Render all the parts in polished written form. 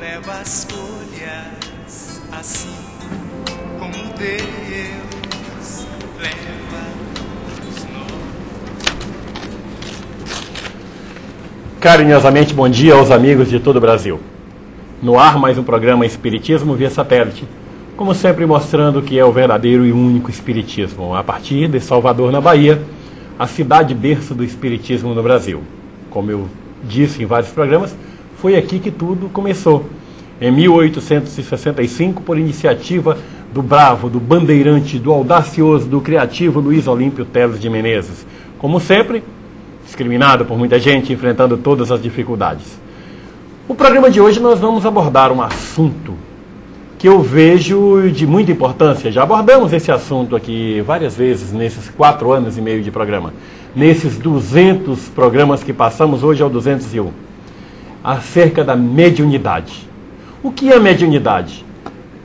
leva as folhas assim como Deus leva os nós. Carinhosamente, bom dia aos amigos de todo o Brasil. No ar, mais um programa Espiritismo via satélite, como sempre mostrando o que é o verdadeiro e único Espiritismo, a partir de Salvador, na Bahia, a cidade berço do Espiritismo no Brasil. Como eu disse em vários programas, foi aqui que tudo começou. Em 1865, por iniciativa do bravo, do bandeirante, do audacioso, do criativo Luiz Olímpio Teles de Menezes. Como sempre, discriminado por muita gente, enfrentando todas as dificuldades. No programa de hoje nós vamos abordar um assunto que eu vejo de muita importância. Já abordamos esse assunto aqui várias vezes nesses 4 anos e meio de programa. Nesses 200 programas que passamos, hoje é o 201. Acerca da mediunidade. O que é mediunidade?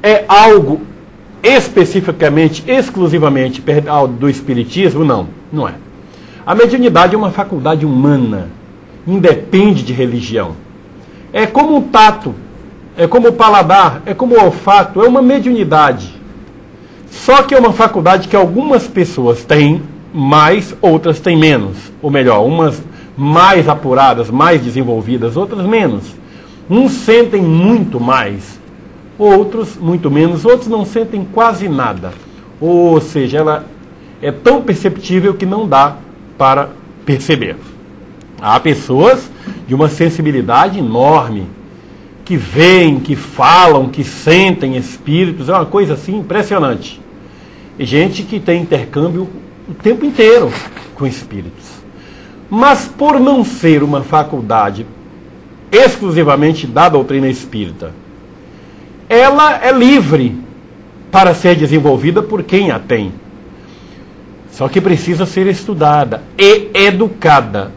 É algo especificamente, exclusivamente do espiritismo? Não, não é. A mediunidade é uma faculdade humana, independe de religião. É como o tato, é como o paladar, é como o olfato, é uma mediunidade. Só que é uma faculdade que algumas pessoas têm mais, outras têm menos. Ou melhor, umas mais apuradas, mais desenvolvidas, outras menos. Uns sentem muito mais, outros muito menos, outros não sentem quase nada. Ou seja, ela é tão perceptível que não dá para perceber. Há pessoas de uma sensibilidade enorme, que veem, que falam, que sentem espíritos, é uma coisa assim impressionante. E gente que tem intercâmbio o tempo inteiro com espíritos. Mas por não ser uma faculdade exclusivamente da doutrina espírita, ela é livre para ser desenvolvida por quem a tem. Só que precisa ser estudada e educada.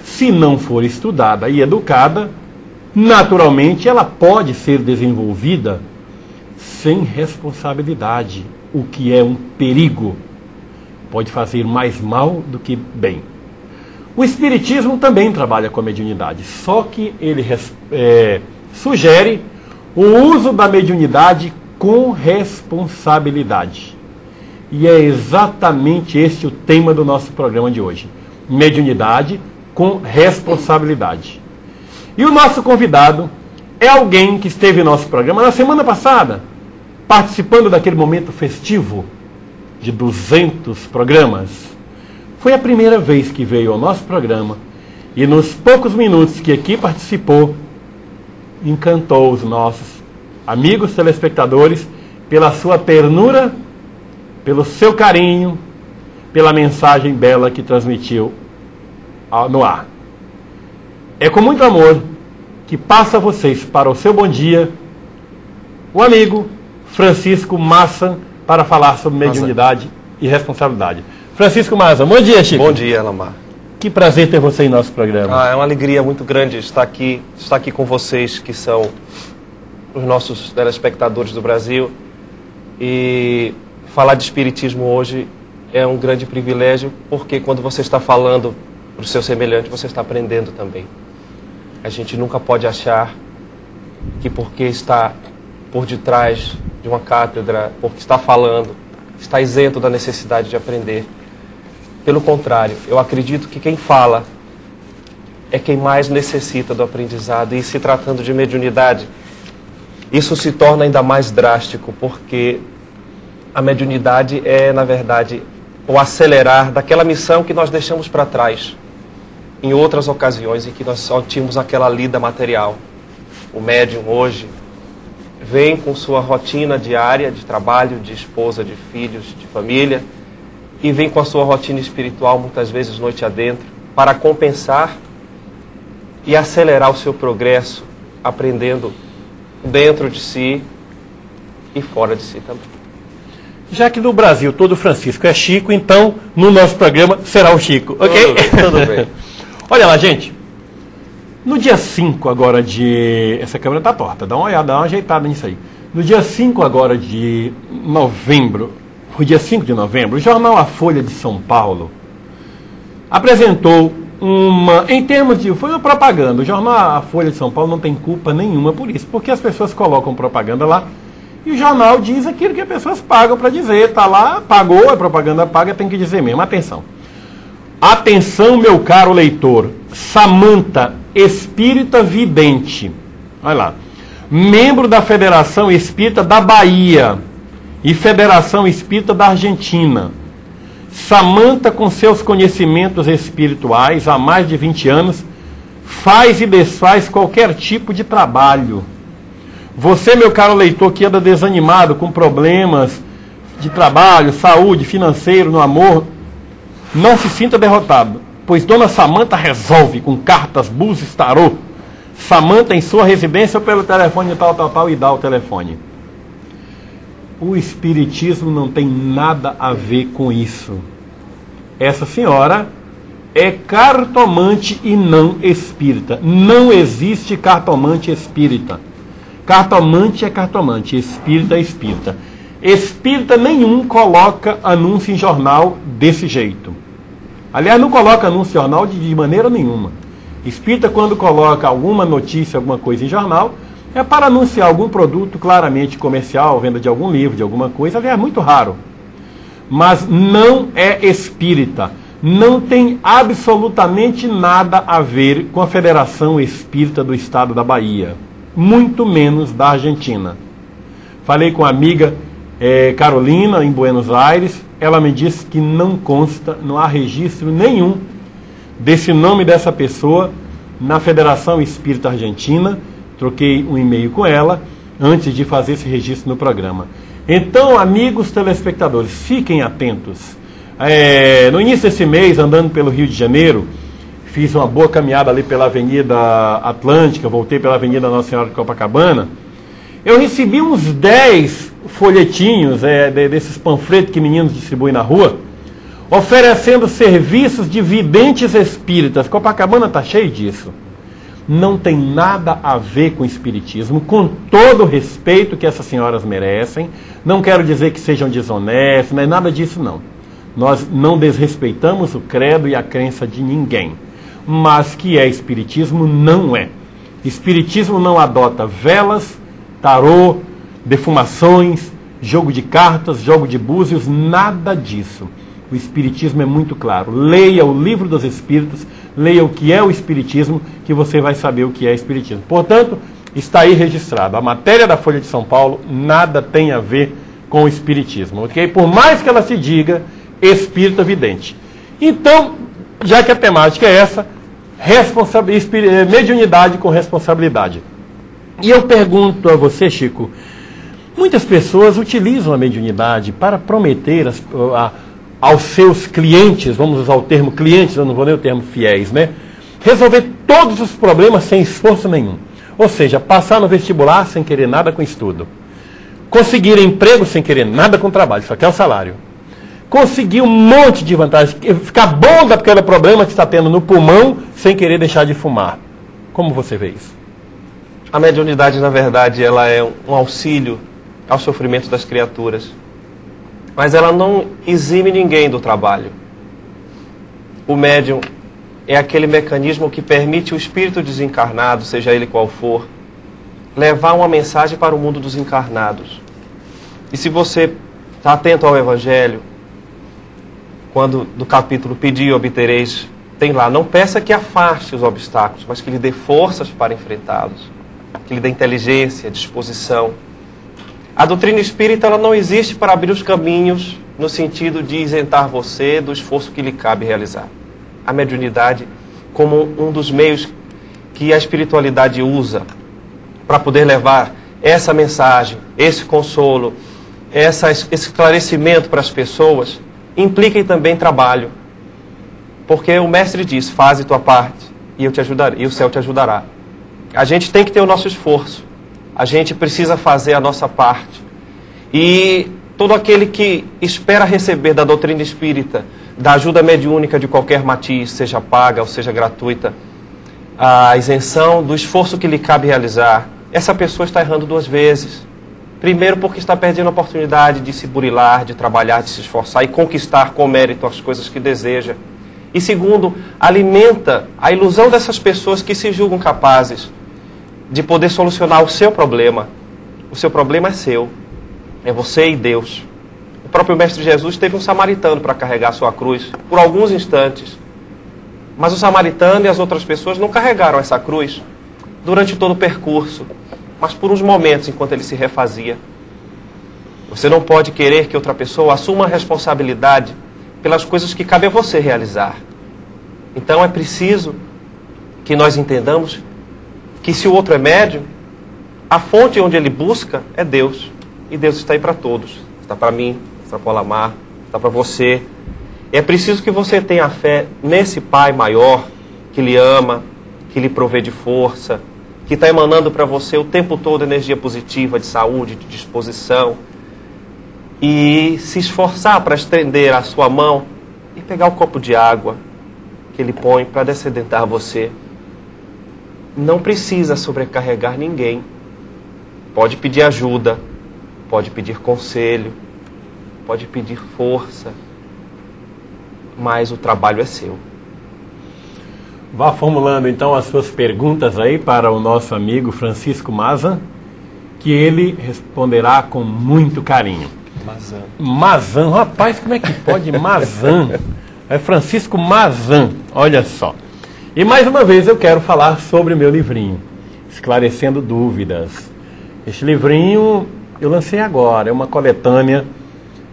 Se não for estudada e educada, naturalmente ela pode ser desenvolvida sem responsabilidade, o que é um perigo. Pode fazer mais mal do que bem. O Espiritismo também trabalha com a mediunidade, só que ele sugere o uso da mediunidade com responsabilidade. E é exatamente este o tema do nosso programa de hoje. Mediunidade com responsabilidade. E o nosso convidado é alguém que esteve em nosso programa na semana passada, participando daquele momento festivo de 200 programas. Foi a primeira vez que veio ao nosso programa e nos poucos minutos que aqui participou, encantou os nossos amigos telespectadores pela sua ternura, pelo seu carinho, pela mensagem bela que transmitiu no ar. É com muito amor que passa a vocês para o seu bom dia o amigo Francisco Massa para falar sobre mediunidade e responsabilidade. Francisco Massa, bom dia, Chico. Bom dia, Lamar. Que prazer ter você em nosso programa. É uma alegria muito grande estar aqui com vocês, que são os nossos telespectadores do Brasil. E falar de espiritismo hoje é um grande privilégio, porque quando você está falando para o seu semelhante, você está aprendendo também. A gente nunca pode achar que porque está por detrás de uma cátedra, porque está falando, está isento da necessidade de aprender. Pelo contrário, eu acredito que quem fala é quem mais necessita do aprendizado. E se tratando de mediunidade, isso se torna ainda mais drástico, porque a mediunidade é, na verdade, o acelerar daquela missão que nós deixamos para trás em outras ocasiões em que nós só tínhamos aquela lida material. O médium hoje vem com sua rotina diária de trabalho, de esposa, de filhos, de família, e vem com a sua rotina espiritual, muitas vezes noite adentro, para compensar e acelerar o seu progresso, aprendendo dentro de si e fora de si também. Já que no Brasil todo Francisco é Chico, então no nosso programa será o Chico, ok? Tudo bem. Olha lá, gente. No dia 5 agora de... Essa câmera está torta, dá uma olhada, dá uma ajeitada nisso aí. No dia 5 agora de novembro, foi dia 5 de novembro, o jornal A Folha de São Paulo apresentou em termos de... Foi uma propaganda. O jornal A Folha de São Paulo não tem culpa nenhuma por isso, porque as pessoas colocam propaganda lá e o jornal diz aquilo que as pessoas pagam para dizer. Está lá, pagou, a propaganda paga, tem que dizer mesmo. Atenção. Atenção, meu caro leitor. Samanta, espírita vidente. Olha lá. Membro da Federação Espírita da Bahia e Federação Espírita da Argentina. Samanta, com seus conhecimentos espirituais há mais de 20 anos, faz e desfaz qualquer tipo de trabalho. Você, meu caro leitor, que anda desanimado com problemas de trabalho, saúde, financeiro, no amor, não se sinta derrotado, pois Dona Samanta resolve com cartas, búzios, tarô. Samanta em sua residência ou pelo telefone tal, e dá o telefone. O espiritismo não tem nada a ver com isso. Essa senhora é cartomante e não espírita. Não existe cartomante espírita. Cartomante é cartomante, espírita é espírita. Espírita nenhum coloca anúncio em jornal desse jeito. Aliás, não coloca anúncio em jornal de maneira nenhuma. Espírita, quando coloca alguma notícia, alguma coisa em jornal, é para anunciar algum produto claramente comercial, venda de algum livro, de alguma coisa. Aliás, é muito raro. Mas não é espírita. Não tem absolutamente nada a ver com a Federação Espírita do Estado da Bahia. Muito menos da Argentina. Falei com a amiga Carolina, em Buenos Aires. Ela me disse que não consta, não há registro nenhum desse nome dessa pessoa na Federação Espírita Argentina. Troquei um e-mail com ela antes de fazer esse registro no programa. Então, amigos telespectadores, fiquem atentos. No início desse mês, andando pelo Rio de Janeiro, fiz uma boa caminhada ali pela Avenida Atlântica, voltei pela Avenida Nossa Senhora de Copacabana. Eu recebi uns 10 folhetinhos desses panfletos que meninos distribuem na rua, oferecendo serviços de videntes espíritas. Copacabana está cheio disso. Não tem nada a ver com espiritismo, com todo o respeito que essas senhoras merecem. Não quero dizer que sejam desonestas, não é nada disso não. Nós não desrespeitamos o credo e a crença de ninguém. Mas que é espiritismo, não é. Espiritismo não adota velas, tarô, defumações, jogo de cartas, jogo de búzios, nada disso. O espiritismo é muito claro. Leia o Livro dos Espíritos, leia o que é o espiritismo, que você vai saber o que é espiritismo. Portanto, está aí registrado. A matéria da Folha de São Paulo nada tem a ver com o espiritismo, ok? Por mais que ela se diga espírita vidente. Então, já que a temática é essa, mediunidade com responsabilidade. E eu pergunto a você, Chico, muitas pessoas utilizam a mediunidade para prometer aos seus clientes, vamos usar o termo clientes, eu não vou nem o termo fiéis, né? Resolver todos os problemas sem esforço nenhum. Ou seja, passar no vestibular sem querer nada com estudo. Conseguir emprego sem querer nada com trabalho, só quer o salário. Conseguir um monte de vantagens, ficar bom daquele problema que está tendo no pulmão sem querer deixar de fumar. Como você vê isso? A mediunidade, na verdade, ela é um auxílio ao sofrimento das criaturas. Mas ela não exime ninguém do trabalho. O médium é aquele mecanismo que permite o espírito desencarnado, seja ele qual for, levar uma mensagem para o mundo dos encarnados. E se você está atento ao Evangelho, quando do capítulo Pedi e obtereis, tem lá, não peça que afaste os obstáculos, mas que lhe dê forças para enfrentá-los, que lhe dê inteligência, disposição. A doutrina espírita ela não existe para abrir os caminhos no sentido de isentar você do esforço que lhe cabe realizar. A mediunidade como um dos meios que a espiritualidade usa para poder levar essa mensagem, esse consolo, esse esclarecimento para as pessoas, implica também trabalho. Porque o mestre diz, faze tua parte e eu te ajudarei, e o céu te ajudará. A gente tem que ter o nosso esforço. A gente precisa fazer a nossa parte. E todo aquele que espera receber da doutrina espírita, da ajuda mediúnica de qualquer matiz, seja paga ou seja gratuita, a isenção do esforço que lhe cabe realizar, essa pessoa está errando duas vezes. Primeiro porque está perdendo a oportunidade de se burilar, de trabalhar, de se esforçar e conquistar com mérito as coisas que deseja. E segundo, alimenta a ilusão dessas pessoas que se julgam capazes de poder solucionar o seu problema. O seu problema é seu. É você e Deus. O próprio Mestre Jesus teve um samaritano para carregar a sua cruz por alguns instantes. Mas o samaritano e as outras pessoas não carregaram essa cruz durante todo o percurso, mas por uns momentos enquanto ele se refazia. Você não pode querer que outra pessoa assuma a responsabilidade pelas coisas que cabe a você realizar. Então é preciso que nós entendamos que se o outro é médium, a fonte onde ele busca é Deus. E Deus está aí para todos. Está para mim, está para o Alamar, está para você. É preciso que você tenha fé nesse Pai maior, que lhe ama, que lhe provê de força, que está emanando para você o tempo todo energia positiva, de saúde, de disposição. E se esforçar para estender a sua mão e pegar o copo de água que ele põe para descedentar você. Não precisa sobrecarregar ninguém. Pode pedir ajuda, pode pedir conselho, pode pedir força, mas o trabalho é seu. Vá formulando então as suas perguntas aí para o nosso amigo Francisco Mazan, que ele responderá com muito carinho. Mazan, rapaz, como é que pode? Mazan, é Francisco Mazan, olha só. E mais uma vez eu quero falar sobre o meu livrinho, Esclarecendo Dúvidas. Este livrinho eu lancei agora, é uma coletânea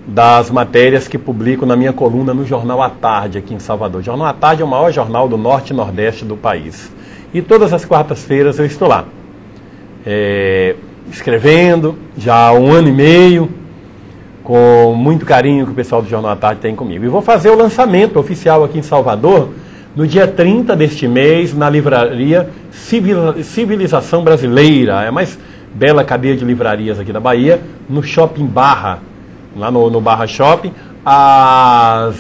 das matérias que publico na minha coluna no Jornal à Tarde, aqui em Salvador. O Jornal à Tarde é o maior jornal do norte e nordeste do país. E todas as quartas-feiras eu estou lá, escrevendo, já há 1 ano e meio, com muito carinho que o pessoal do Jornal à Tarde tem comigo. E vou fazer o lançamento oficial aqui em Salvador, no dia 30 deste mês, na livraria Civilização Brasileira, é a mais bela cadeia de livrarias aqui da Bahia, no Shopping Barra, lá no Barra Shopping. A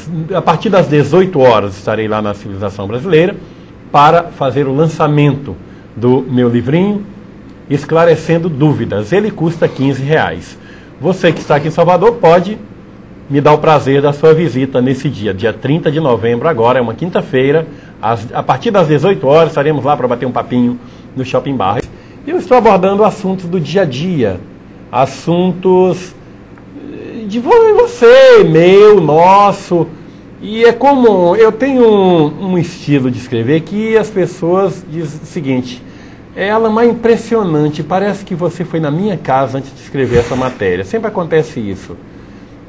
partir das 18 horas estarei lá na Civilização Brasileira para fazer o lançamento do meu livrinho, Esclarecendo Dúvidas. Ele custa R$15. Você que está aqui em Salvador pode me dar o prazer da sua visita nesse dia 30 de novembro, agora é uma quinta-feira, a partir das 18 horas estaremos lá para bater um papinho no Shopping Barra. E eu estou abordando assuntos do dia a dia, assuntos de você, meu, nosso, e é como, eu tenho um estilo de escrever que as pessoas dizem o seguinte: ela é impressionante, parece que você foi na minha casa antes de escrever essa matéria. Sempre acontece isso.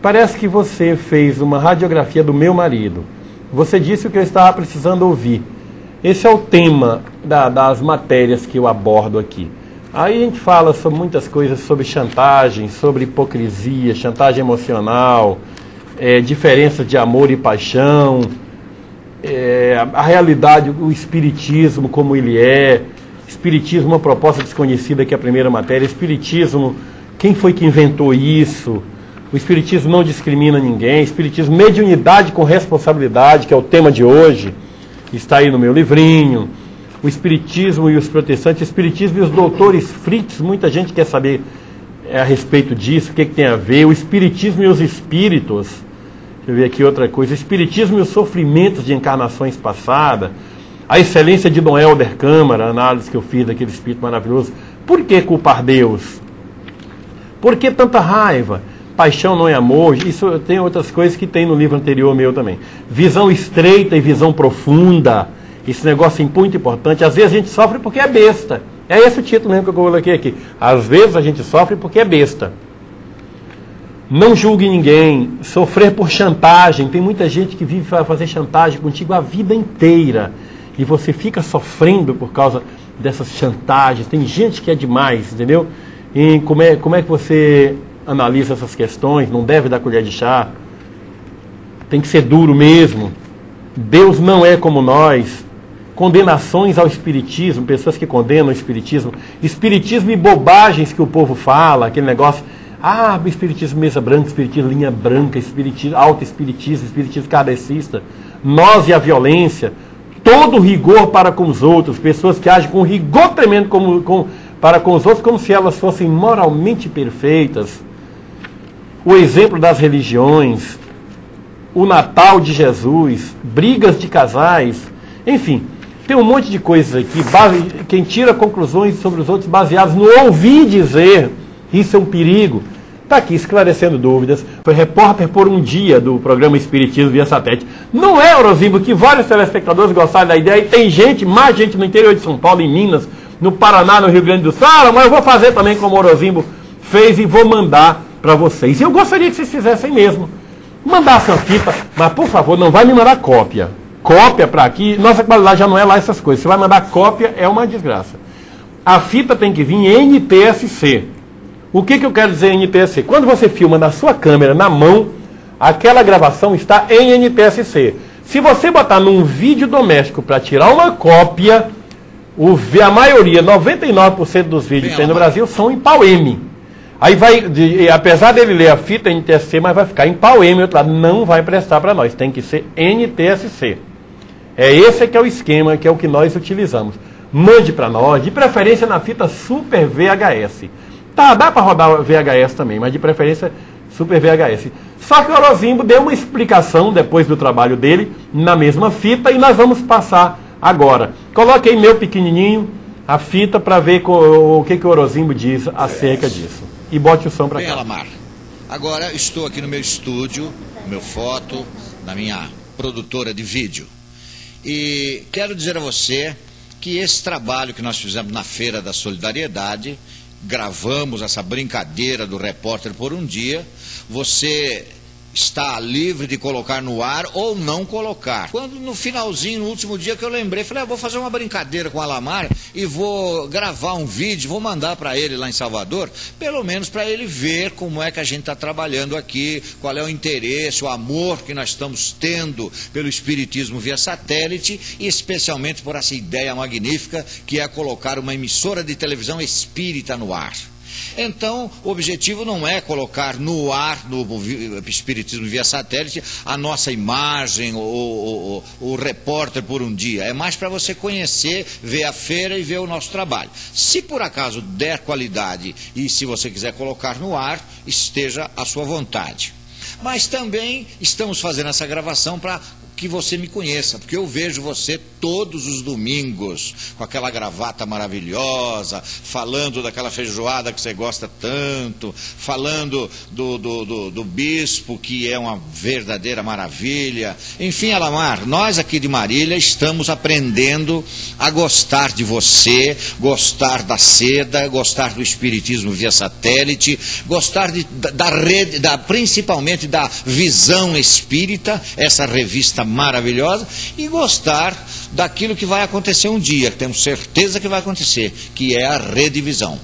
Parece que você fez uma radiografia do meu marido. Você disse o que eu estava precisando ouvir. Esse é o tema das matérias que eu abordo aqui. Aí a gente fala sobre muitas coisas, sobre chantagem, sobre hipocrisia, chantagem emocional, diferença de amor e paixão, a realidade, o espiritismo como ele é. Espiritismo, uma proposta desconhecida, que é a primeira matéria. Espiritismo, quem foi que inventou isso? O espiritismo não discrimina ninguém. Espiritismo, mediunidade com responsabilidade, que é o tema de hoje, está aí no meu livrinho. O espiritismo e os protestantes, o espiritismo e os doutores Fritz, muita gente quer saber a respeito disso, o que tem a ver. O espiritismo e os espíritos, deixa eu ver aqui outra coisa. O espiritismo e os sofrimentos de encarnações passadas. A excelência de Dom Helder Câmara, a análise que eu fiz daquele espírito maravilhoso. Por que culpar Deus? Por que tanta raiva? Paixão não é amor. Isso tem outras coisas que tem no livro anterior meu também. Visão estreita e visão profunda. Esse negócio é muito importante. Às vezes a gente sofre porque é besta. É esse o título mesmo que eu coloquei aqui. Às vezes a gente sofre porque é besta. Não julgue ninguém. Sofrer por chantagem. Tem muita gente que vive para fazer chantagem contigo a vida inteira. E você fica sofrendo por causa dessas chantagens. Tem gente que é demais, entendeu? E como é que você analisa essas questões? Não deve dar colher de chá. Tem que ser duro mesmo. Deus não é como nós. Condenações ao espiritismo, pessoas que condenam o espiritismo. Espiritismo e bobagens que o povo fala, aquele negócio. Espiritismo mesa branca, espiritismo linha branca, espiritismo auto-espiritismo, espiritismo kardecista. Nós e a violência. Todo rigor para com os outros, pessoas que agem com rigor tremendo para com os outros, como se elas fossem moralmente perfeitas. O exemplo das religiões, o Natal de Jesus, brigas de casais, enfim, tem um monte de coisas aqui, quem tira conclusões sobre os outros baseados no ouvir dizer, isso é um perigo. Está aqui esclarecendo dúvidas, foi repórter por um dia do programa Espiritismo via satélite. Não é, Orozimbo, que vários telespectadores gostaram da ideia, e tem gente, mais gente no interior de São Paulo, em Minas, no Paraná, no Rio Grande do Sul, mas eu vou fazer também como o Orozimbo fez e vou mandar para vocês. E eu gostaria que vocês fizessem mesmo. Mandassem a fita, mas por favor, não vai me mandar cópia. Cópia para aqui, nossa qualidade já não é lá essas coisas. Você vai mandar cópia, é uma desgraça. A fita tem que vir em NTSC. O que eu quero dizer em NTSC? Quando você filma na sua câmera, na mão, aquela gravação está em NTSC. Se você botar num vídeo doméstico para tirar uma cópia, a maioria, 99% dos vídeos que tem no Brasil são em pau-M. Aí vai, apesar dele ler a fita NTSC, mas vai ficar em pau-M, outro lado, não vai prestar para nós, tem que ser NTSC. Esse que é o esquema, que é o que nós utilizamos. Mande para nós, de preferência na fita Super VHS. Tá, dá para rodar VHS também, mas de preferência Super VHS. Só que o Orozimbo deu uma explicação depois do trabalho dele, na mesma fita, e nós vamos passar agora. Coloque aí meu pequenininho, a fita, para ver o que o Orozimbo diz acerca disso. E bote o som para cá. Bem, Alamar, agora estou aqui no meu estúdio, no meu foto, na minha produtora de vídeo. E quero dizer a você que esse trabalho que nós fizemos na Feira da Solidariedade, gravamos essa brincadeira do repórter por um dia, você está livre de colocar no ar ou não colocar. Quando no finalzinho, no último dia que eu lembrei, falei, vou fazer uma brincadeira com o Alamar e vou gravar um vídeo, vou mandar para ele lá em Salvador, pelo menos para ele ver como é que a gente está trabalhando aqui, qual é o interesse, o amor que nós estamos tendo pelo Espiritismo via satélite e especialmente por essa ideia magnífica que é colocar uma emissora de televisão espírita no ar. Então, o objetivo não é colocar no ar, no Espiritismo via satélite, a nossa imagem, o repórter por um dia. É mais para você conhecer, ver a feira e ver o nosso trabalho. Se por acaso der qualidade e se você quiser colocar no ar, esteja à sua vontade. Mas também estamos fazendo essa gravação para que você me conheça, porque eu vejo você todos os domingos, com aquela gravata maravilhosa, falando daquela feijoada que você gosta tanto, falando do bispo, que é uma verdadeira maravilha. Enfim, Alamar, nós aqui de Marília estamos aprendendo a gostar de você, gostar da seda, gostar do Espiritismo via satélite, gostar da rede, principalmente da Visão Espírita, essa revista maravilhosa, e gostar daquilo que vai acontecer um dia, que temos certeza que vai acontecer, que é a Redivisão.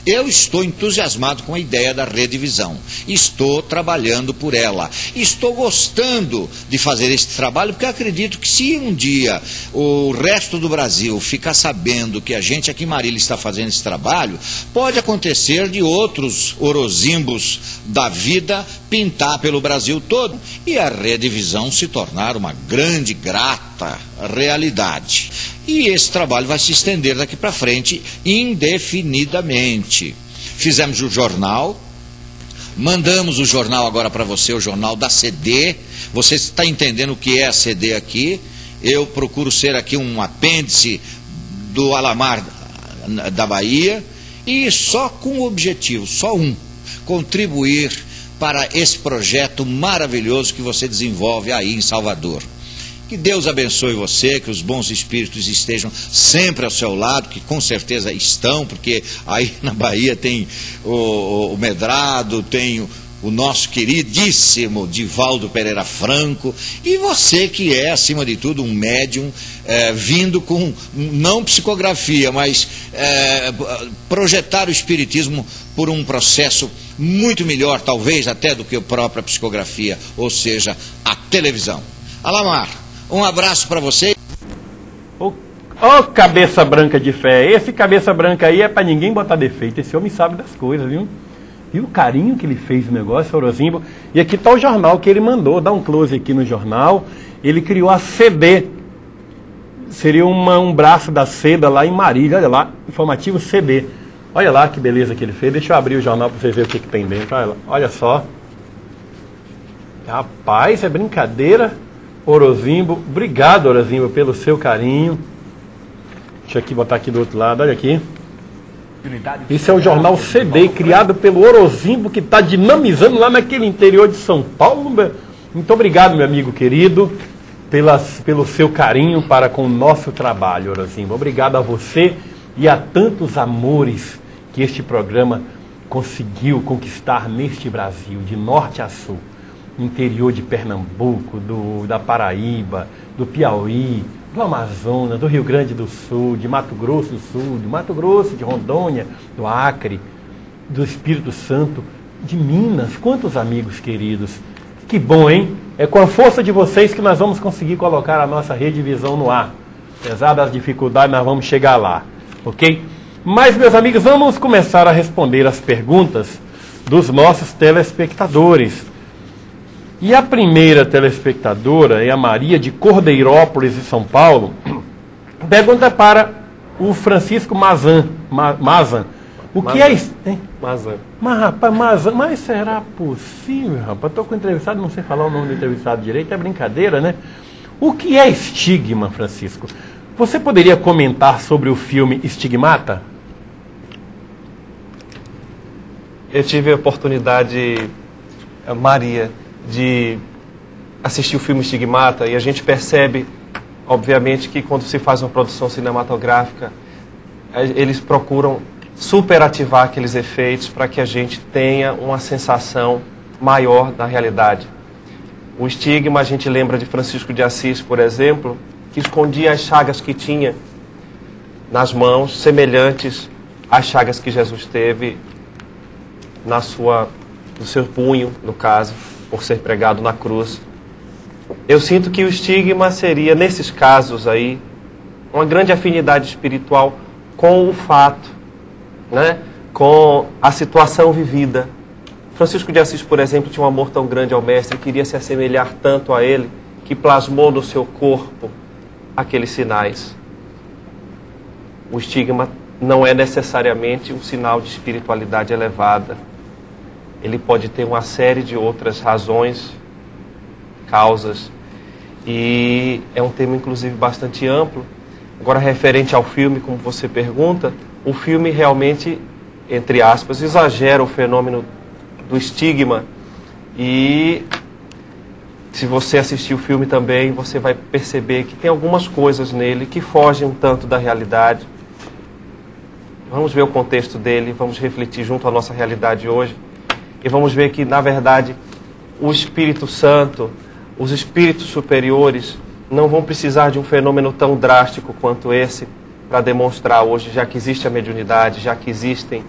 Eu estou entusiasmado com a ideia da Redivisão, estou trabalhando por ela, estou gostando de fazer esse trabalho, porque acredito que se um dia o resto do Brasil ficar sabendo que a gente aqui em Marília está fazendo esse trabalho, pode acontecer de outros Orozimbos da vida pintar pelo Brasil todo e a Redivisão se tornar uma grande, grata realidade. E esse trabalho vai se estender daqui para frente indefinidamente. Fizemos o jornal, mandamos o jornal agora para você, o jornal da CD. Você está entendendo o que é a CD aqui? Eu procuro ser aqui um apêndice do Alamar da Bahia e só com o objetivo, só um, contribuir para esse projeto maravilhoso que você desenvolve aí em Salvador. Que Deus abençoe você, que os bons espíritos estejam sempre ao seu lado, que com certeza estão, porque aí na Bahia tem o Medrado, tem o nosso queridíssimo Divaldo Pereira Franco, e você que é, acima de tudo, um médium, vindo com, não psicografia, mas projetar o espiritismo por um processo muito melhor, talvez até do que a própria psicografia, ou seja, a televisão. Alamar, um abraço para você. Ô, cabeça branca de fé. Esse cabeça branca aí é para ninguém botar defeito. Esse homem sabe das coisas, viu? E o carinho que ele fez no negócio, Orozimbo. E aqui está o jornal que ele mandou. Dá um close aqui no jornal. Ele criou a CD. Seria um braço da seda lá em Marília. Olha lá, informativo CD. Olha lá que beleza que ele fez. Deixa eu abrir o jornal para vocês verem o que tem dentro. Olha lá. Olha só. Rapaz, é brincadeira. Orozimbo, obrigado, Orozimbo, pelo seu carinho. Deixa eu aqui botar aqui do outro lado, olha aqui. Isso é o jornal CD, criado pelo Orozimbo, que está dinamizando lá naquele interior de São Paulo. Muito obrigado, meu amigo querido, pelo seu carinho para com o nosso trabalho, Orozimbo. Obrigado a você e a tantos amores que este programa conseguiu conquistar neste Brasil, de norte a sul. Interior de Pernambuco, da Paraíba, do Piauí, do Amazonas, do Rio Grande do Sul, de Mato Grosso do Sul, de Mato Grosso, de Rondônia, do Acre, do Espírito Santo, de Minas. Quantos amigos queridos. Que bom, hein? É com a força de vocês que nós vamos conseguir colocar a nossa Rede Visão no ar. Apesar das dificuldades, nós vamos chegar lá, ok? Mas, meus amigos, vamos começar a responder as perguntas dos nossos telespectadores. E a primeira telespectadora é a Maria de Cordeirópolis, de São Paulo. Pergunta para o Francisco Mazan. O que é isso? Mazan. Mas, rapaz, Mazan, mas será possível, rapaz? Estou com o entrevistado, não sei falar o nome do entrevistado direito, é brincadeira, né? O que é estigma, Francisco? Você poderia comentar sobre o filme Estigmata? Eu tive a oportunidade, Maria, de assistir o filme Estigmata, e a gente percebe, obviamente, que quando se faz uma produção cinematográfica, eles procuram superativar aqueles efeitos para que a gente tenha uma sensação maior da realidade. O estigma, a gente lembra de Francisco de Assis, por exemplo, que escondia as chagas que tinha nas mãos, semelhantes às chagas que Jesus teve no seu punho, no caso, por ser pregado na cruz. Eu sinto que o estigma seria, nesses casos aí, uma grande afinidade espiritual com o fato, né? Com a situação vivida. Francisco de Assis, por exemplo, tinha um amor tão grande ao Mestre, queria se assemelhar tanto a ele, que plasmou no seu corpo aqueles sinais. O estigma não é necessariamente um sinal de espiritualidade elevada. Ele pode ter uma série de outras razões, causas, e é um tema, inclusive, bastante amplo. Agora, referente ao filme, como você pergunta, o filme realmente, entre aspas, exagera o fenômeno do estigma, e se você assistir o filme também, você vai perceber que tem algumas coisas nele que fogem um tanto da realidade. Vamos ver o contexto dele, vamos refletir junto à nossa realidade hoje. E vamos ver que, na verdade, o Espírito Santo, os espíritos superiores, não vão precisar de um fenômeno tão drástico quanto esse para demonstrar hoje, já que existe a mediunidade, já que existem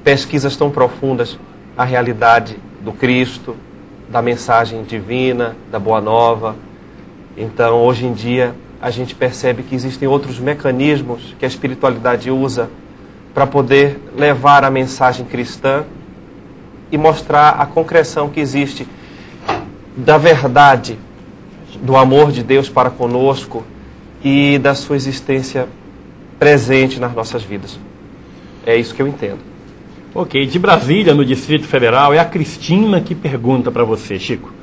pesquisas tão profundas, a realidade do Cristo, da mensagem divina, da Boa Nova. Então, hoje em dia, a gente percebe que existem outros mecanismos que a espiritualidade usa para poder levar a mensagem cristã e mostrar a concreção que existe da verdade, do amor de Deus para conosco e da sua existência presente nas nossas vidas. É isso que eu entendo. Ok, de Brasília, no Distrito Federal, é a Cristina que pergunta para você, Chico.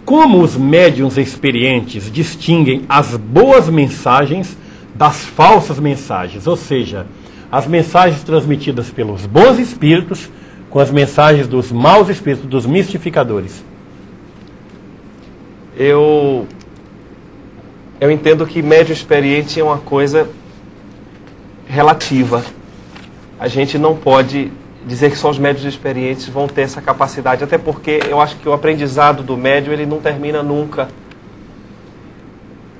Como os médiuns experientes distinguem as boas mensagens das falsas mensagens? Ou seja, as mensagens transmitidas pelos bons espíritos com as mensagens dos maus espíritos, dos mistificadores. Eu entendo que médium experiente é uma coisa relativa. A gente não pode dizer que só os médiuns experientes vão ter essa capacidade, até porque eu acho que o aprendizado do médium ele não termina nunca.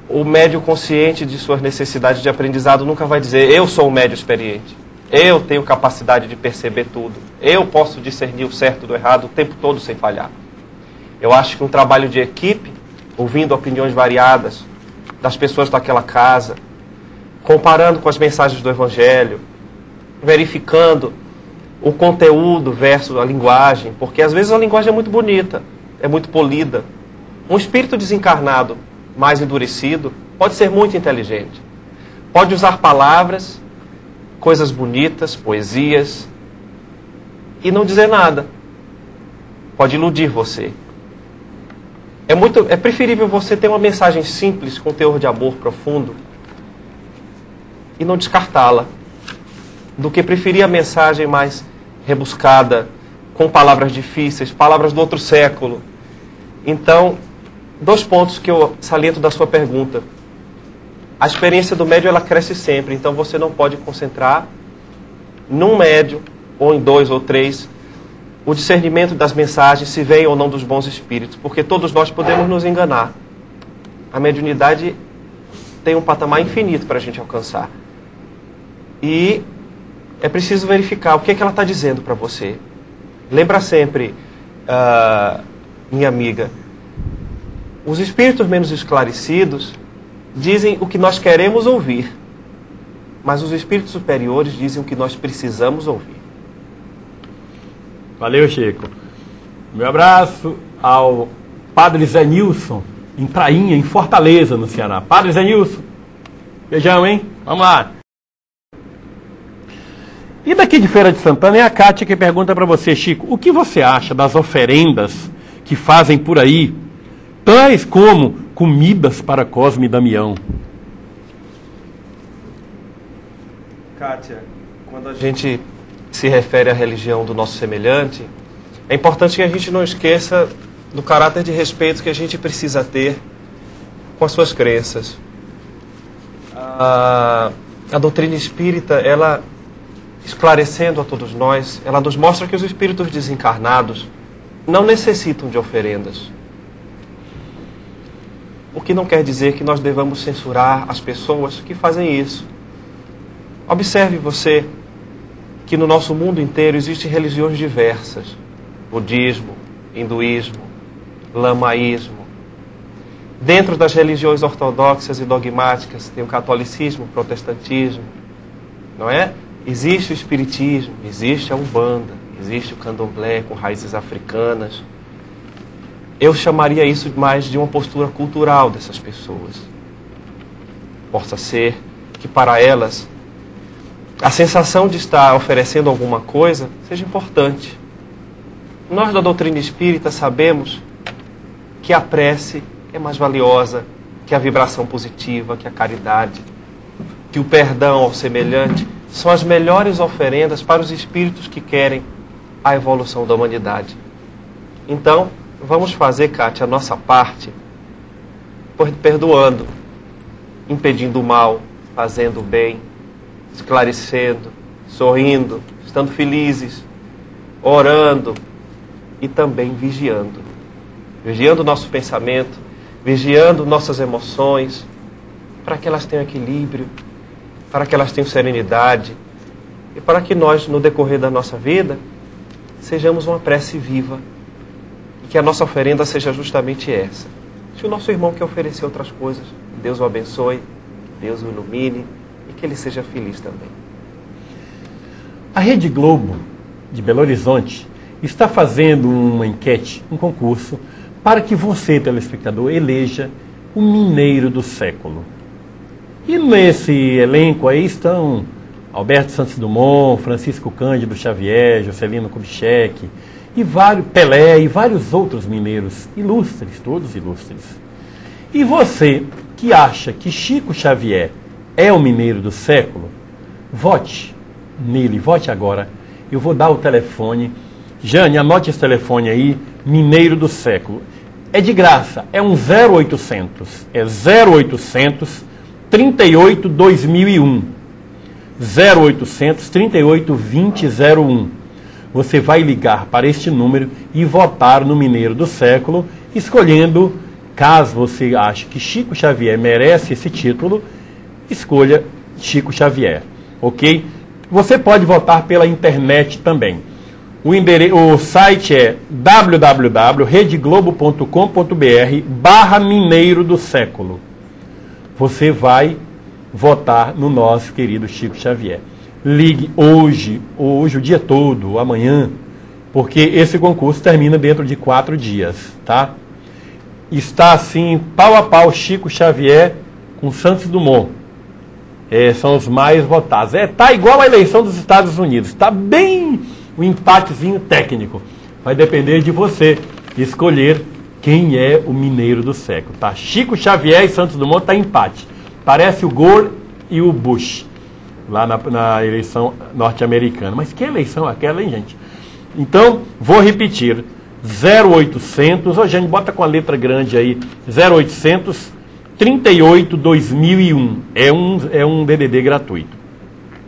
O médium consciente de suas necessidades de aprendizado nunca vai dizer: eu sou um médium experiente, eu tenho capacidade de perceber tudo, eu posso discernir o certo do errado o tempo todo sem falhar. Eu acho que um trabalho de equipe, ouvindo opiniões variadas das pessoas daquela casa, comparando com as mensagens do Evangelho, verificando o conteúdo versus a linguagem, porque às vezes a linguagem é muito bonita, é muito polida. Um espírito desencarnado, mais endurecido, pode ser muito inteligente. Pode usar palavras, coisas bonitas, poesias, e não dizer nada. Pode iludir você. É preferível você ter uma mensagem simples com teor de amor profundo e não descartá-la, do que preferir a mensagem mais rebuscada, com palavras difíceis, palavras do outro século. Então, 2 pontos que eu saliento da sua pergunta. A experiência do médium, ela cresce sempre, então você não pode concentrar num médium, ou em 2 ou 3, o discernimento das mensagens, se vem ou não dos bons espíritos, porque todos nós podemos nos enganar. A mediunidade tem um patamar infinito para a gente alcançar. E é preciso verificar o que é que ela está dizendo para você. Lembra sempre, minha amiga, os espíritos menos esclarecidos dizem o que nós queremos ouvir, mas os espíritos superiores dizem o que nós precisamos ouvir. Valeu, Chico. Meu abraço ao Padre Zé Nilson, em Prainha, em Fortaleza, no Ceará. Padre Zé Nilson, beijão, hein? Vamos lá. E daqui de Feira de Santana é a Kátia que pergunta para você, Chico, o que você acha das oferendas que fazem por aí, tais como comidas para Cosme e Damião? Kátia, quando a gente se refere à religião do nosso semelhante, é importante que a gente não esqueça do caráter de respeito que a gente precisa ter com as suas crenças. A doutrina espírita, ela, esclarecendo a todos nós, ela nos mostra que os espíritos desencarnados não necessitam de oferendas. O que não quer dizer que nós devamos censurar as pessoas que fazem isso. Observe você que no nosso mundo inteiro existem religiões diversas. Budismo, hinduísmo, lamaísmo. Dentro das religiões ortodoxas e dogmáticas tem o catolicismo, o protestantismo, não é? Existe o espiritismo, existe a umbanda, existe o candomblé com raízes africanas. Eu chamaria isso mais de uma postura cultural dessas pessoas. Possa ser que para elas a sensação de estar oferecendo alguma coisa seja importante. Nós da doutrina espírita sabemos que a prece é mais valiosa, que a vibração positiva, que a caridade, que o perdão ao semelhante são as melhores oferendas para os espíritos que querem a evolução da humanidade. Então, vamos fazer, Kátia, a nossa parte, perdoando, impedindo o mal, fazendo o bem, esclarecendo, sorrindo, estando felizes, orando e também vigiando. Vigiando o nosso pensamento, vigiando nossas emoções, para que elas tenham equilíbrio, para que elas tenham serenidade e para que nós, no decorrer da nossa vida, sejamos uma prece viva e que a nossa oferenda seja justamente essa. Se o nosso irmão quer oferecer outras coisas, Deus o abençoe, Deus o ilumine e que ele seja feliz também. A Rede Globo de Belo Horizonte está fazendo uma enquete, um concurso, para que você, telespectador, eleja o mineiro do século. E nesse elenco aí estão Alberto Santos Dumont, Francisco Cândido Xavier, Juscelino Kubitschek, e Pelé e vários outros mineiros ilustres, todos ilustres. E você que acha que Chico Xavier é o mineiro do século, vote nele, vote agora. Eu vou dar o telefone. Jane, anote esse telefone aí, mineiro do século. É de graça, é um 0800, é 0800 38 2001. 0800 38 2001. Você vai ligar para este número e votar no mineiro do século, escolhendo, caso você ache que Chico Xavier merece esse título, escolha Chico Xavier, ok? Você pode votar pela internet também. O site é www.redeglobo.com.br/mineiro do século. Você vai votar no nosso querido Chico Xavier. Ligue hoje o dia todo, amanhã, porque esse concurso termina dentro de 4 dias, tá? Está assim, pau a pau, Chico Xavier com Santos Dumont. São os mais votados. Tá igual a eleição dos Estados Unidos. Está bem um empatezinho técnico. Vai depender de você escolher quem é o mineiro do século. Tá? Chico Xavier e Santos Dumont tá empate. Parece o Gore e o Bush, lá na eleição norte-americana. Mas que eleição aquela, hein, gente? Então, vou repetir. 0800, ô gente, bota com a letra grande aí, 0800 38 2001. É um DDD gratuito.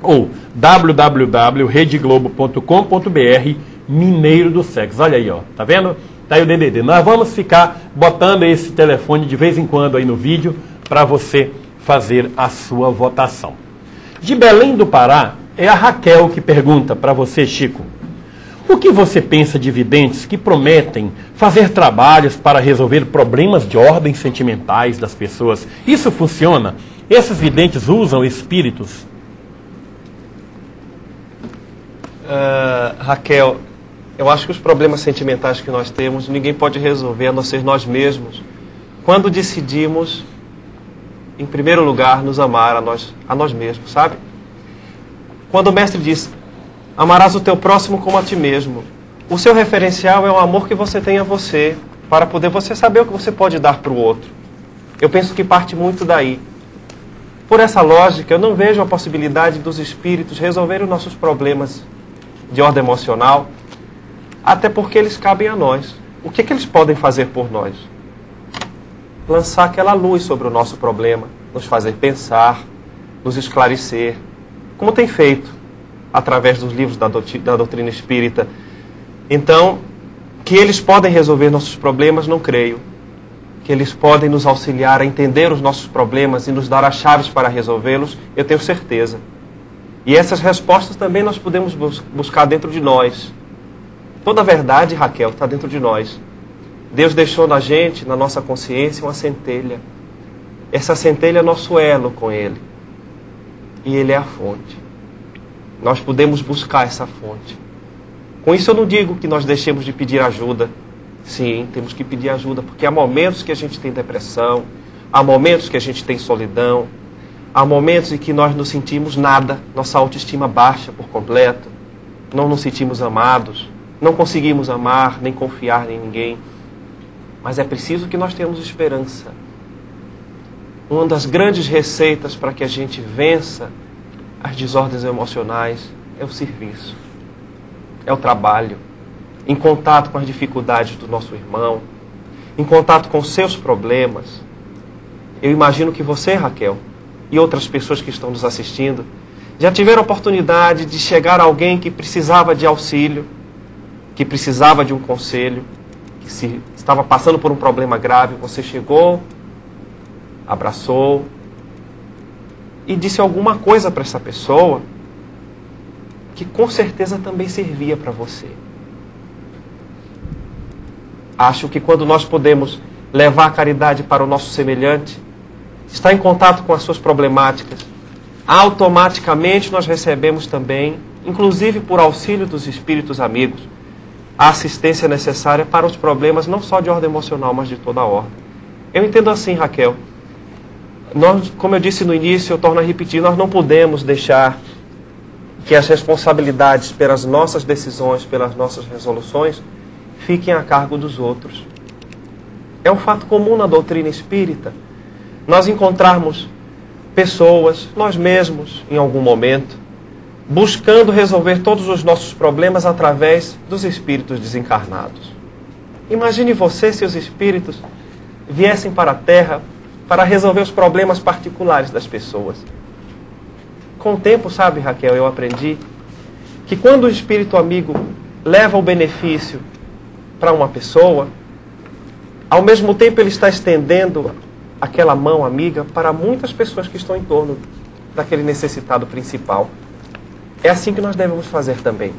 Ou www.redeglobo.com.br Mineiro do Sexo. Olha aí, ó, tá vendo? Tá aí o DDD. Nós vamos ficar botando esse telefone de vez em quando aí no vídeo para você fazer a sua votação. De Belém do Pará, é a Raquel que pergunta para você, Chico. O que você pensa de videntes que prometem fazer trabalhos para resolver problemas de ordem sentimentais das pessoas? Isso funciona? Esses videntes usam espíritos? Raquel, eu acho que os problemas sentimentais que nós temos, ninguém pode resolver a não ser nós mesmos. Quando decidimos, em primeiro lugar, nos amar a nós mesmos, sabe? Quando o mestre diz, amarás o teu próximo como a ti mesmo, o seu referencial é o amor que você tem a você, para poder você saber o que você pode dar para o outro. Eu penso que parte muito daí. Por essa lógica, eu não vejo a possibilidade dos espíritos resolverem os nossos problemas de ordem emocional, até porque eles cabem a nós. O que eles podem fazer por nós? Lançar aquela luz sobre o nosso problema, nos fazer pensar, nos esclarecer, como tem feito através dos livros da doutrina espírita. Então, que eles podem resolver nossos problemas, não creio. Que eles podem nos auxiliar a entender os nossos problemas e nos dar as chaves para resolvê-los, eu tenho certeza. E essas respostas também nós podemos buscar dentro de nós. Toda a verdade, Raquel, está dentro de nós. Deus deixou na gente, na nossa consciência, uma centelha. Essa centelha é nosso elo com Ele. E Ele é a fonte. Nós podemos buscar essa fonte. Com isso eu não digo que nós deixemos de pedir ajuda. Sim, temos que pedir ajuda, porque há momentos que a gente tem depressão, há momentos que a gente tem solidão, há momentos em que nós não sentimos nada, nossa autoestima baixa por completo, não nos sentimos amados, não conseguimos amar, nem confiar em ninguém. Mas é preciso que nós tenhamos esperança. Uma das grandes receitas para que a gente vença as desordens emocionais é o serviço, é o trabalho, em contato com as dificuldades do nosso irmão, em contato com os seus problemas. Eu imagino que você, Raquel, e outras pessoas que estão nos assistindo, já tiveram a oportunidade de chegar a alguém que precisava de auxílio, que precisava de um conselho, que se estava passando por um problema grave, você chegou, abraçou e disse alguma coisa para essa pessoa que com certeza também servia para você. Acho que quando nós podemos levar a caridade para o nosso semelhante, estar em contato com as suas problemáticas, automaticamente nós recebemos também, inclusive por auxílio dos espíritos amigos, a assistência necessária para os problemas não só de ordem emocional, mas de toda a ordem. Eu entendo assim, Raquel. Nós, como eu disse no início, eu torno a repetir, nós não podemos deixar que as responsabilidades pelas nossas decisões, pelas nossas resoluções, fiquem a cargo dos outros. É um fato comum na doutrina espírita nós encontrarmos pessoas, nós mesmos, em algum momento, buscando resolver todos os nossos problemas através dos espíritos desencarnados. Imagine você se os espíritos viessem para a Terra para resolver os problemas particulares das pessoas. Com o tempo, sabe, Raquel, eu aprendi que quando o espírito amigo leva o benefício para uma pessoa, ao mesmo tempo ele está estendendo aquela mão amiga para muitas pessoas que estão em torno daquele necessitado principal. É assim que nós devemos fazer também.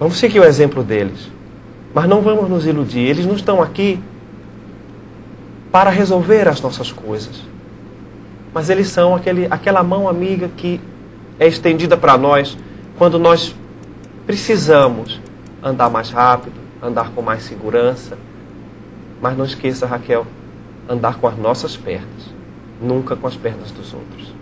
Vamos seguir o exemplo deles, mas não vamos nos iludir. Eles não estão aqui para resolver as nossas coisas, mas eles são aquela mão amiga que é estendida para nós quando nós precisamos andar mais rápido, andar com mais segurança. Mas não esqueça, Raquel, andar com as nossas pernas, nunca com as pernas dos outros.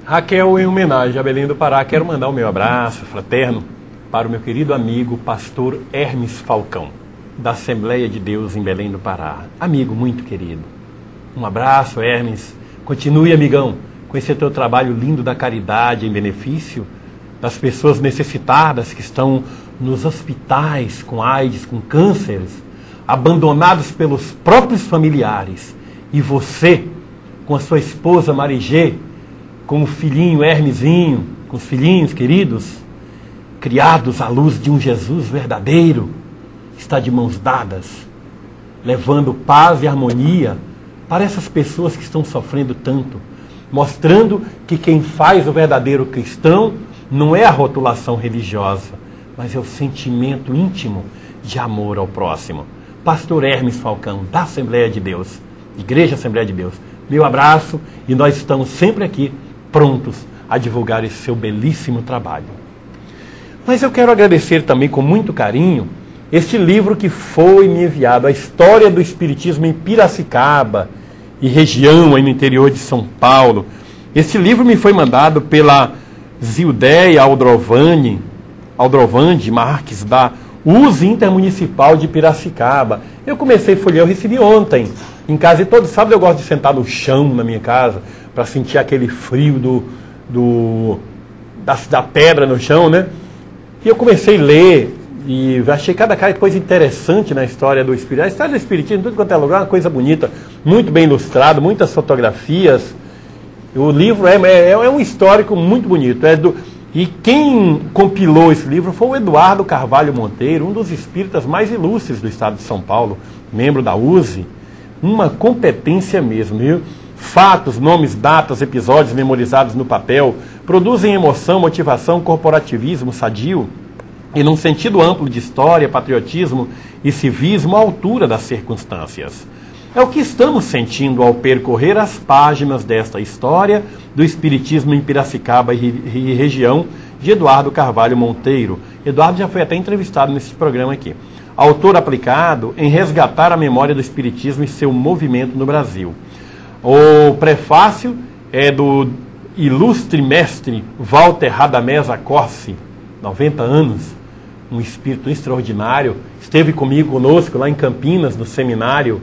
Raquel, em homenagem a Belém do Pará, quero mandar o meu abraço fraterno para o meu querido amigo pastor Hermes Falcão. da Assembleia de Deus em Belém do Pará. Amigo muito querido. Um abraço, Hermes. Continue, amigão, com esse teu trabalho lindo da caridade em benefício das pessoas necessitadas que estão nos hospitais com AIDS, com cânceres, abandonados pelos próprios familiares. E você, com a sua esposa Marigê, com o filhinho Hermesinho, com os filhinhos queridos, criados à luz de um Jesus verdadeiro, está de mãos dadas, levando paz e harmonia para essas pessoas que estão sofrendo tanto, mostrando que quem faz o verdadeiro cristão não é a rotulação religiosa, mas é o sentimento íntimo de amor ao próximo. Pastor Hermes Falcão, da Assembleia de Deus, Igreja Assembleia de Deus, meu abraço, e nós estamos sempre aqui prontos a divulgar esse seu belíssimo trabalho. Mas eu quero agradecer também com muito carinho este livro que foi me enviado, A História do Espiritismo em Piracicaba e região aí no interior de São Paulo. Este livro me foi mandado pela Zildeia Aldrovandi Marques, da USE Intermunicipal de Piracicaba. Eu comecei a folhear, eu recebi ontem em casa, e todo sábado eu gosto de sentar no chão na minha casa para sentir aquele frio da pedra no chão, né? E eu comecei a ler e achei cada coisa interessante na história do Espiritismo. A história do Espiritismo, tudo quanto é lugar, uma coisa bonita, muito bem ilustrado, muitas fotografias. O livro é um histórico muito bonito. E quem compilou esse livro foi o Eduardo Carvalho Monteiro, um dos espíritas mais ilustres do estado de São Paulo, membro da USE. Uma competência mesmo, viu? Fatos, nomes, datas, episódios memorizados no papel produzem emoção, motivação, corporativismo sadio e num sentido amplo de história, patriotismo e civismo à altura das circunstâncias. É o que estamos sentindo ao percorrer as páginas desta história do Espiritismo em Piracicaba e região de Eduardo Carvalho Monteiro. Eduardo já foi até entrevistado nesse programa aqui. Autor aplicado em resgatar a memória do Espiritismo e seu movimento no Brasil. O prefácio é do ilustre mestre Walter Radamés Acossi, 90 anos, um espírito extraordinário, esteve conosco lá em Campinas, no seminário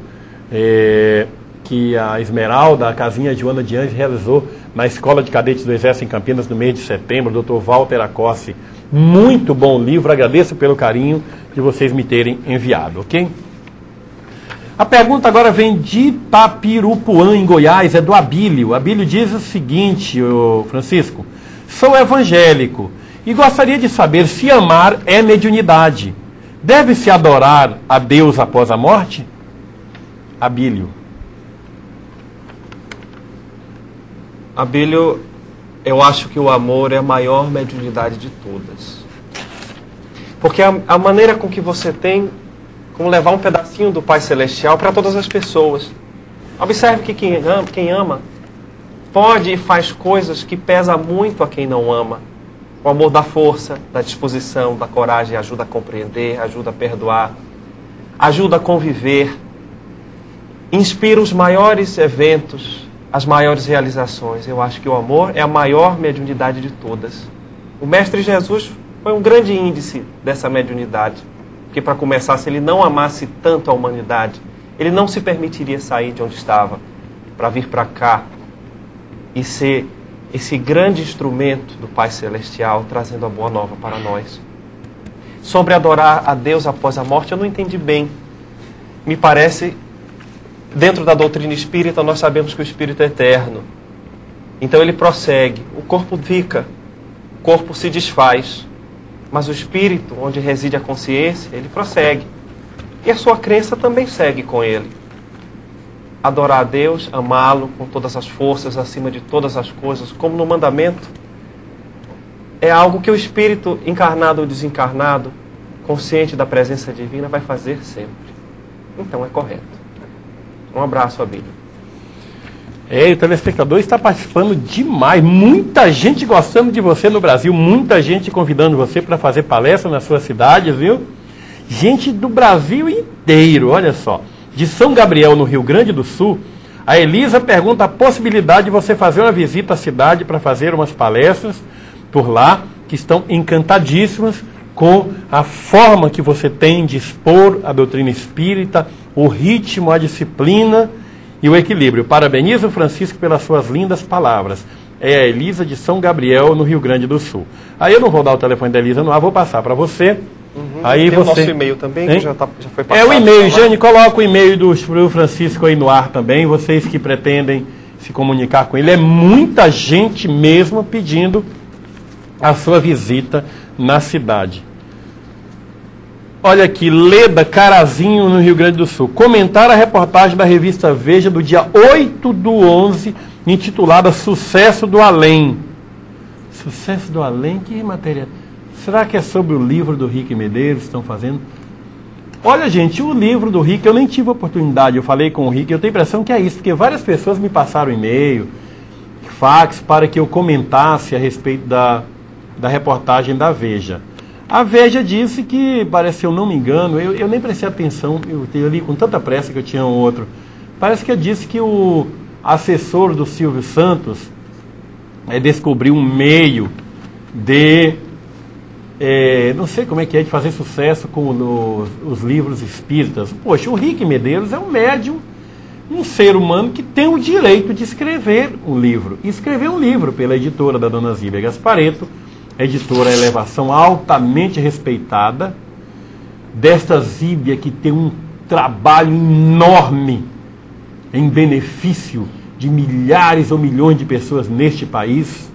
que a Esmeralda, a casinha Joana de Anjos, realizou na Escola de Cadetes do Exército em Campinas no mês de setembro, Dr. Walter Acossi. Muito bom livro, agradeço pelo carinho de vocês me terem enviado, ok? A pergunta agora vem de Itapirupuã, em Goiás, é do Abílio. Abílio diz o seguinte, Francisco: sou evangélico e gostaria de saber se amar é mediunidade. Deve-se adorar a Deus após a morte? Abílio. Abílio, eu acho que o amor é a maior mediunidade de todas. Porque a maneira com que você tem como levar um pedacinho do Pai Celestial para todas as pessoas. Observe que quem ama pode e faz coisas que pesam muito a quem não ama. O amor dá força, dá disposição, dá coragem, ajuda a compreender, ajuda a perdoar, ajuda a conviver, inspira os maiores eventos, as maiores realizações. Eu acho que o amor é a maior mediunidade de todas. O Mestre Jesus foi um grande índice dessa mediunidade. Porque, para começar, se ele não amasse tanto a humanidade, ele não se permitiria sair de onde estava para vir para cá e ser esse grande instrumento do Pai Celestial, trazendo a boa nova para nós. Sobre adorar a Deus após a morte, eu não entendi bem. Me parece, dentro da doutrina espírita, nós sabemos que o espírito é eterno. Então ele prossegue, o corpo fica, o corpo se desfaz. Mas o espírito, onde reside a consciência, ele prossegue. E a sua crença também segue com ele. Adorar a Deus, amá-lo com todas as forças, acima de todas as coisas, como no mandamento, é algo que o espírito, encarnado ou desencarnado, consciente da presença divina, vai fazer sempre. Então é correto. Um abraço, Abílio. O telespectador está participando demais, muita gente gostando de você no Brasil, muita gente convidando você para fazer palestra nas suas cidades, viu? Gente do Brasil inteiro, olha só. De São Gabriel, no Rio Grande do Sul, a Elisa pergunta a possibilidade de você fazer uma visita à cidade para fazer umas palestras por lá, que estão encantadíssimas com a forma que você tem de expor a doutrina espírita, o ritmo, a disciplina e o equilíbrio. Parabenizo o Francisco pelas suas lindas palavras. É a Elisa de São Gabriel, no Rio Grande do Sul. Aí eu não vou dar o telefone da Elisa no ar, vou passar para você. Aí tem você... o nosso e-mail também, que já foi passado. É o e-mail, Jane, coloca o e-mail do Francisco aí no ar também, vocês que pretendem se comunicar com ele. É muita gente mesmo pedindo a sua visita na cidade. Olha aqui, Leda Carazinho, no Rio Grande do Sul. Comentar a reportagem da revista Veja do dia 8/11, intitulada Sucesso do Além. Sucesso do Além? Que matéria? Será que é sobre o livro do Rick Medeiros que estão fazendo? Olha, gente, o livro do Rick, eu nem tive oportunidade, eu falei com o Rick, eu tenho a impressão que é isso, porque várias pessoas me passaram e-mail, fax, para que eu comentasse a respeito da reportagem da Veja. A Veja disse que, parece, se eu não me engano, eu nem prestei atenção, eu li com tanta pressa que eu tinha um outro, parece que disse que o assessor do Silvio Santos descobriu um meio de, não sei como é que é, de fazer sucesso com os livros espíritas. Poxa, o Rick Medeiros é um médium, um ser humano que tem o direito de escrever um livro. E escrever um livro pela editora da Dona Zíbia Gasparetto, editora Elevação, altamente respeitada, desta Zíbia que tem um trabalho enorme em benefício de milhares ou milhões de pessoas neste país,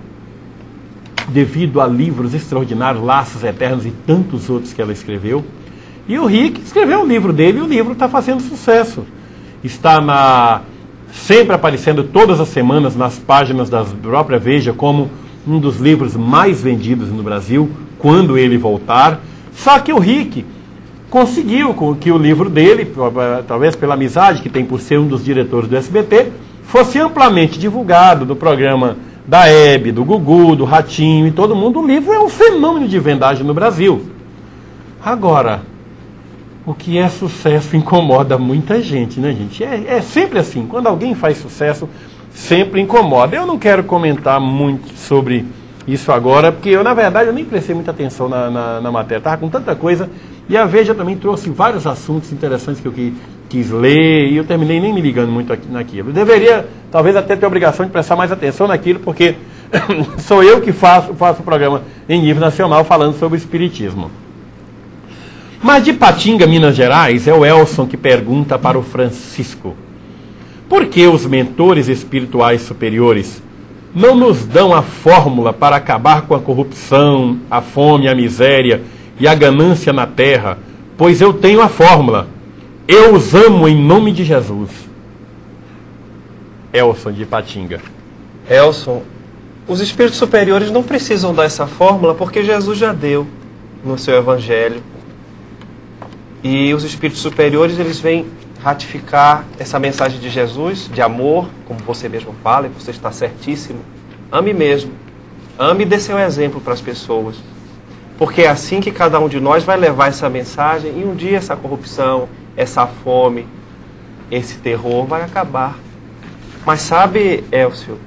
devido a livros extraordinários, Laços Eternos e tantos outros que ela escreveu. E o Rick escreveu um livro dele e o livro está fazendo sucesso. Está sempre aparecendo todas as semanas nas páginas da própria Veja como um dos livros mais vendidos no Brasil, quando ele voltar. Só que o Rick conseguiu que o livro dele, talvez pela amizade que tem por ser um dos diretores do SBT, fosse amplamente divulgado no programa da Hebe, do Gugu, do Ratinho e todo mundo. O livro é um fenômeno de vendagem no Brasil. Agora, o que é sucesso incomoda muita gente, né, gente? É sempre assim, quando alguém faz sucesso, sempre incomoda. Eu não quero comentar muito sobre isso agora, porque eu, na verdade, eu nem prestei muita atenção na matéria. Estava com tanta coisa, e a Veja também trouxe vários assuntos interessantes que eu quis ler, e eu terminei nem me ligando muito naquilo. Eu deveria, talvez, até ter a obrigação de prestar mais atenção naquilo, porque sou eu que faço o programa em nível nacional falando sobre o espiritismo. Mas de Patinga, Minas Gerais, é o Elson que pergunta para o Francisco: por que os mentores espirituais superiores não nos dão a fórmula para acabar com a corrupção, a fome, a miséria e a ganância na terra? Pois eu tenho a fórmula. Eu os amo em nome de Jesus. Elson de Patinga. Elson, os espíritos superiores não precisam dar essa fórmula porque Jesus já deu no seu evangelho. E os espíritos superiores, eles vêm ratificar essa mensagem de Jesus, de amor, como você mesmo fala, e você está certíssimo. Ame mesmo. Ame e dê seu exemplo para as pessoas. Porque é assim que cada um de nós vai levar essa mensagem e um dia essa corrupção, essa fome, esse terror vai acabar. Mas sabe, Elcio,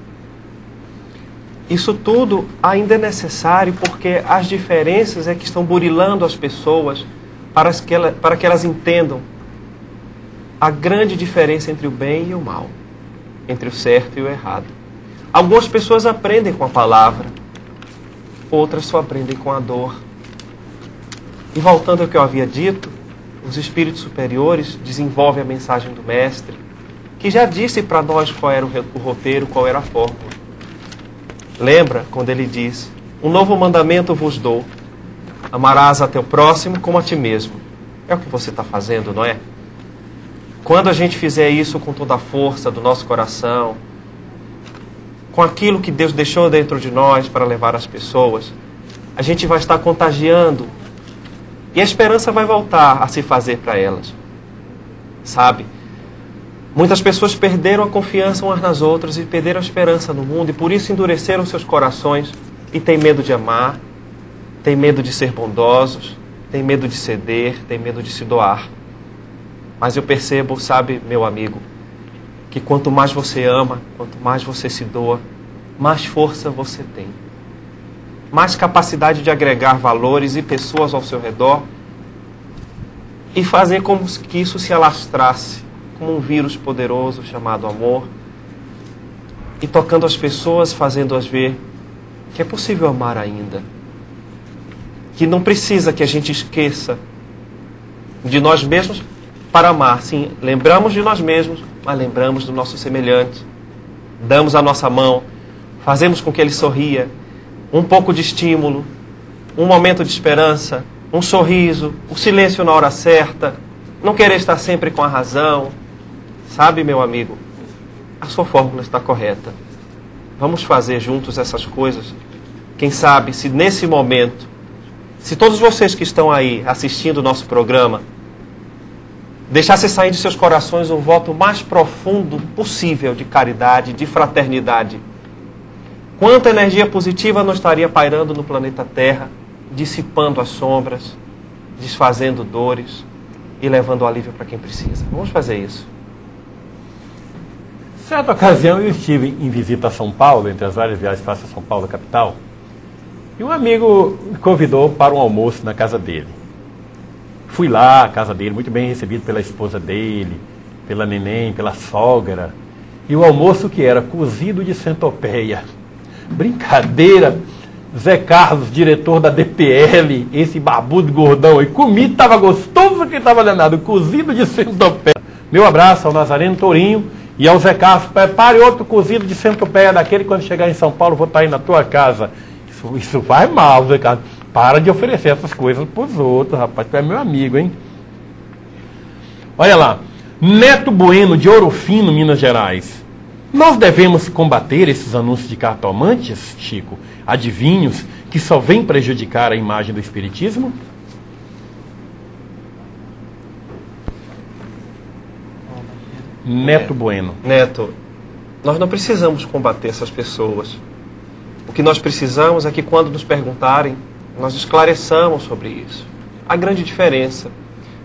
isso tudo ainda é necessário porque as diferenças é que estão burilando as pessoas para que elas entendam a grande diferença entre o bem e o mal, entre o certo e o errado. Algumas pessoas aprendem com a palavra, outras só aprendem com a dor. E voltando ao que eu havia dito, os espíritos superiores desenvolvem a mensagem do Mestre, que já disse para nós qual era o roteiro, qual era a fórmula. Lembra quando ele diz: um novo mandamento vos dou, amarás a teu próximo como a ti mesmo. É o que você está fazendo, não é? Quando a gente fizer isso com toda a força do nosso coração, com aquilo que Deus deixou dentro de nós para levar as pessoas, a gente vai estar contagiando e a esperança vai voltar a se fazer para elas. Sabe? Muitas pessoas perderam a confiança umas nas outras e perderam a esperança no mundo e por isso endureceram seus corações e têm medo de amar, têm medo de ser bondosos, têm medo de ceder, têm medo de se doar. Mas eu percebo, sabe, meu amigo, que quanto mais você ama, quanto mais você se doa, mais força você tem. mais capacidade de agregar valores e pessoas ao seu redor e fazer como que isso se alastrasse como um vírus poderoso chamado amor e tocando as pessoas, fazendo-as ver que é possível amar ainda, que não precisa que a gente esqueça de nós mesmos para amar. Sim, lembramos de nós mesmos, mas lembramos do nosso semelhante, damos a nossa mão, fazemos com que ele sorria, um pouco de estímulo, um momento de esperança, um sorriso, o silêncio na hora certa, não querer estar sempre com a razão. Sabe, meu amigo, a sua fórmula está correta. Vamos fazer juntos essas coisas. Quem sabe, se nesse momento, se todos vocês que estão aí assistindo o nosso programa deixassem sair de seus corações um voto mais profundo possível de caridade, de fraternidade, quanta energia positiva não estaria pairando no planeta Terra, dissipando as sombras, desfazendo dores e levando alívio para quem precisa. Vamos fazer isso. Certa ocasião eu estive em visita a São Paulo, entre as várias viagens que faço a São Paulo, capital, e um amigo me convidou para um almoço na casa dele. Fui lá, a casa dele, muito bem recebido pela esposa dele, pela neném, pela sogra. E o almoço que era cozido de centopeia. Brincadeira. Zé Carlos, diretor da DPL, esse barbudo gordão aí, comi, estava gostoso que estava danado, cozido de centopeia. Meu abraço ao Nazareno Tourinho e ao Zé Carlos. Prepare outro cozido de centopeia daquele, quando chegar em São Paulo, vou estar aí na tua casa. Isso faz mal, Zé Carlos. Para de oferecer essas coisas para os outros, rapaz. Tu é meu amigo, hein? Olha lá. Neto Bueno, de Ouro Fino, Minas Gerais. Nós devemos combater esses anúncios de cartomantes, Chico, adivinhos, que só vêm prejudicar a imagem do espiritismo? Neto Bueno. Neto, nós não precisamos combater essas pessoas. O que nós precisamos é que quando nos perguntarem, nós esclareçamos sobre isso. A grande diferença.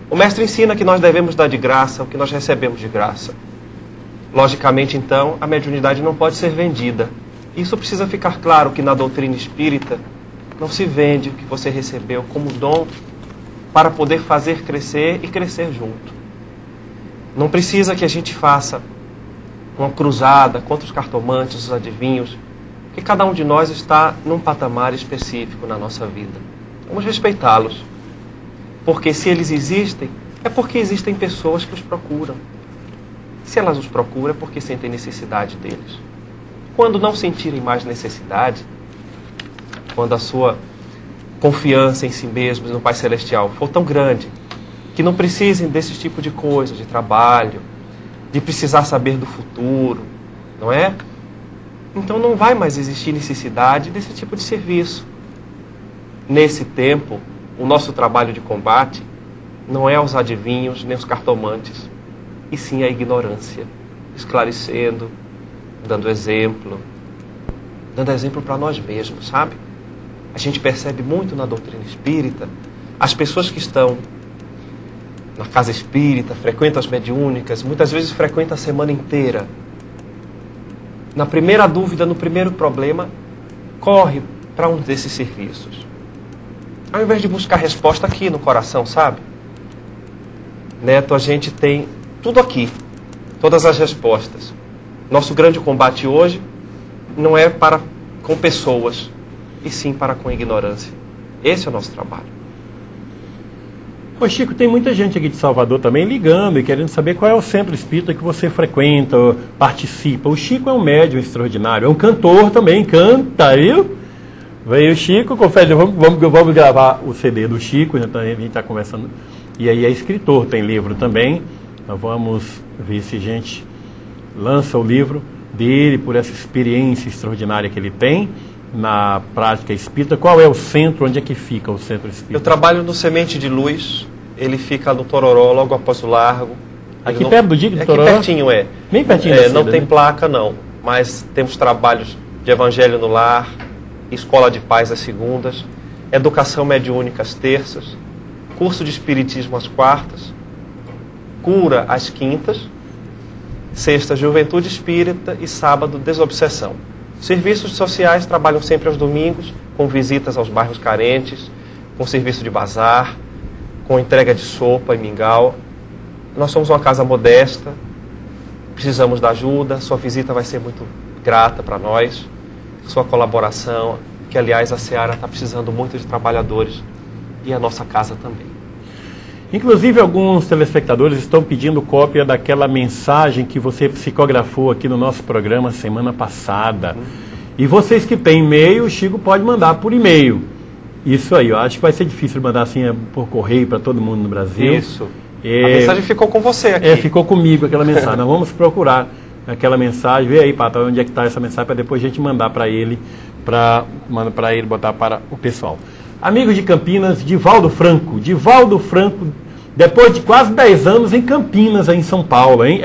O mestre ensina que nós devemos dar de graça o que nós recebemos de graça. Logicamente, então, a mediunidade não pode ser vendida. Isso precisa ficar claro, que na doutrina espírita não se vende o que você recebeu como dom para poder fazer crescer e crescer junto. Não precisa que a gente faça uma cruzada contra os cartomantes, os adivinhos, que cada um de nós está num patamar específico na nossa vida. Vamos respeitá-los. Porque se eles existem, é porque existem pessoas que os procuram. Se elas os procuram, é porque sentem necessidade deles. Quando não sentirem mais necessidade, quando a sua confiança em si mesmos, no Pai Celestial, for tão grande, que não precisem desse tipo de coisa, de trabalho, de precisar saber do futuro, não é? Então não vai mais existir necessidade desse tipo de serviço. Nesse tempo, o nosso trabalho de combate não é aos adivinhos nem os cartomantes, e sim a ignorância, esclarecendo, dando exemplo para nós mesmos, sabe? A gente percebe muito na doutrina espírita, as pessoas que estão na casa espírita, frequentam as mediúnicas, muitas vezes frequentam a semana inteira. Na primeira dúvida, no primeiro problema, corre para um desses serviços. Ao invés de buscar resposta aqui no coração, sabe? Neto, a gente tem tudo aqui, todas as respostas. Nosso grande combate hoje não é para com pessoas, e sim para com a ignorância. Esse é o nosso trabalho. Ô Chico, tem muita gente aqui de Salvador também ligando e querendo saber qual é o centro espírita que você frequenta, participa. O Chico é um médium extraordinário, é um cantor também, canta, viu? Veio o Chico, confere, vamos gravar o CD do Chico, a gente está conversando. E aí é escritor, tem livro também. Nós vamos ver se a gente lança o livro dele por essa experiência extraordinária que ele tem na prática espírita. Qual é o centro, onde é que fica o centro espírita? Eu trabalho no Semente de Luz, ele fica no Tororó, logo após o Largo. Aqui perto do Dique do Tororó? Aqui pertinho, é. Bem pertinho da não cidade, tem né? placa, não, mas temos trabalhos de Evangelho no Lar, Escola de Paz às segundas, Educação Mediúnica às terças, curso de Espiritismo às quartas, Cura às quintas, sexta Juventude Espírita e sábado Desobsessão. Serviços sociais trabalham sempre aos domingos, com visitas aos bairros carentes, com serviço de bazar, com entrega de sopa e mingau. Nós somos uma casa modesta, precisamos da ajuda, sua visita vai ser muito grata para nós, sua colaboração, que aliás a Seara está precisando muito de trabalhadores e a nossa casa também. Inclusive, alguns telespectadores estão pedindo cópia daquela mensagem que você psicografou aqui no nosso programa semana passada. E vocês que têm e-mail, o Chico pode mandar por e-mail. Isso aí, eu acho que vai ser difícil mandar assim por correio para todo mundo no Brasil. Isso. A mensagem ficou com você aqui. Ficou comigo aquela mensagem. Nós vamos procurar aquela mensagem, ver aí, Pata, onde é que está essa mensagem, para depois a gente mandar para ele, para ele botar para o pessoal. Amigo de Campinas, Divaldo Franco. Divaldo Franco, depois de quase 10 anos em Campinas, aí em São Paulo, hein?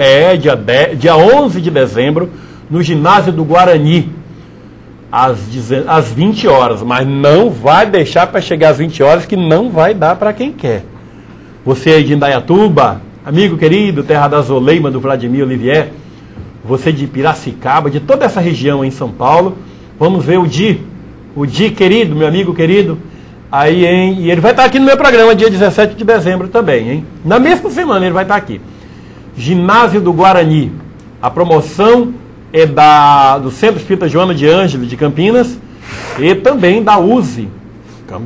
Dia 11 de dezembro, no ginásio do Guarani, às 20 horas. Mas não vai deixar para chegar às 20 horas, que não vai dar para quem quer. Você aí de Indaiatuba, amigo querido, terra da Zoleima, do Vladimir Olivier, você de Piracicaba, de toda essa região em São Paulo, vamos ver o Di querido, meu amigo querido, aí, hein? E ele vai estar aqui no meu programa, dia 17 de dezembro também, hein? Na mesma semana ele vai estar aqui. Ginásio do Guarani. A promoção é do Centro Espírita Joana de Ângelo, de Campinas, e também da USE,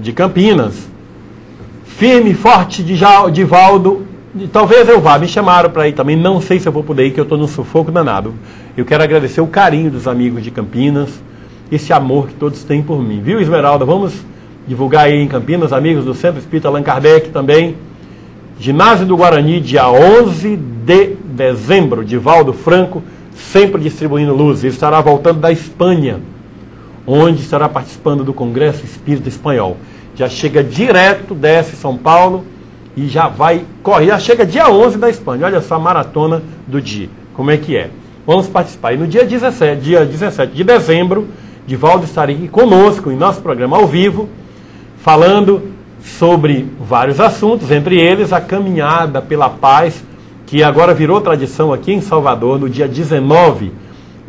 de Campinas. Firme e forte, Divaldo. Talvez eu vá, me chamaram para ir também, não sei se eu vou poder ir, que eu estou num sufoco danado. Eu quero agradecer o carinho dos amigos de Campinas, esse amor que todos têm por mim. Viu, Esmeralda? Vamos divulgar aí em Campinas, amigos do Centro Espírita Allan Kardec também. Ginásio do Guarani, dia 11 de dezembro. Divaldo Franco, sempre distribuindo luz. Ele estará voltando da Espanha, onde estará participando do Congresso Espírita Espanhol. Já chega direto, desce São Paulo e já vai, corre, já chega dia 11 da Espanha. Olha só a maratona do dia, como é que é. Vamos participar. E no dia 17 de dezembro, Divaldo estará aqui conosco em nosso programa ao vivo, falando sobre vários assuntos, entre eles a caminhada pela paz, que agora virou tradição aqui em Salvador, no dia 19,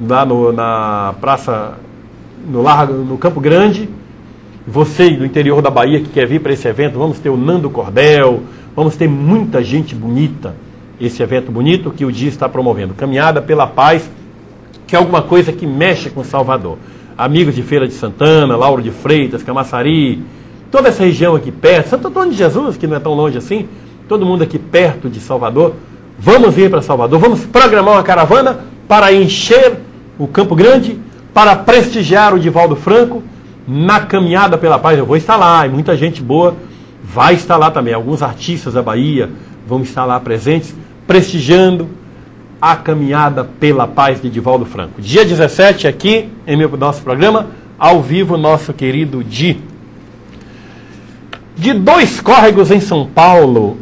lá na praça, no Campo Grande. Você do interior da Bahia que quer vir para esse evento, vamos ter o Nando Cordel, vamos ter muita gente bonita, esse evento bonito que o dia está promovendo. Caminhada pela paz, que é alguma coisa que mexe com Salvador. Amigos de Feira de Santana, Lauro de Freitas, Camaçari, toda essa região aqui perto, Santo Antônio de Jesus, que não é tão longe assim, todo mundo aqui perto de Salvador, vamos vir para Salvador, vamos programar uma caravana para encher o Campo Grande, para prestigiar o Divaldo Franco, na Caminhada pela Paz. Eu vou estar lá, e muita gente boa vai estar lá também, alguns artistas da Bahia vão estar lá presentes, prestigiando a Caminhada pela Paz de Divaldo Franco. Dia 17 aqui, em nosso programa, ao vivo, nosso querido Di. De Dois Córregos, em São Paulo,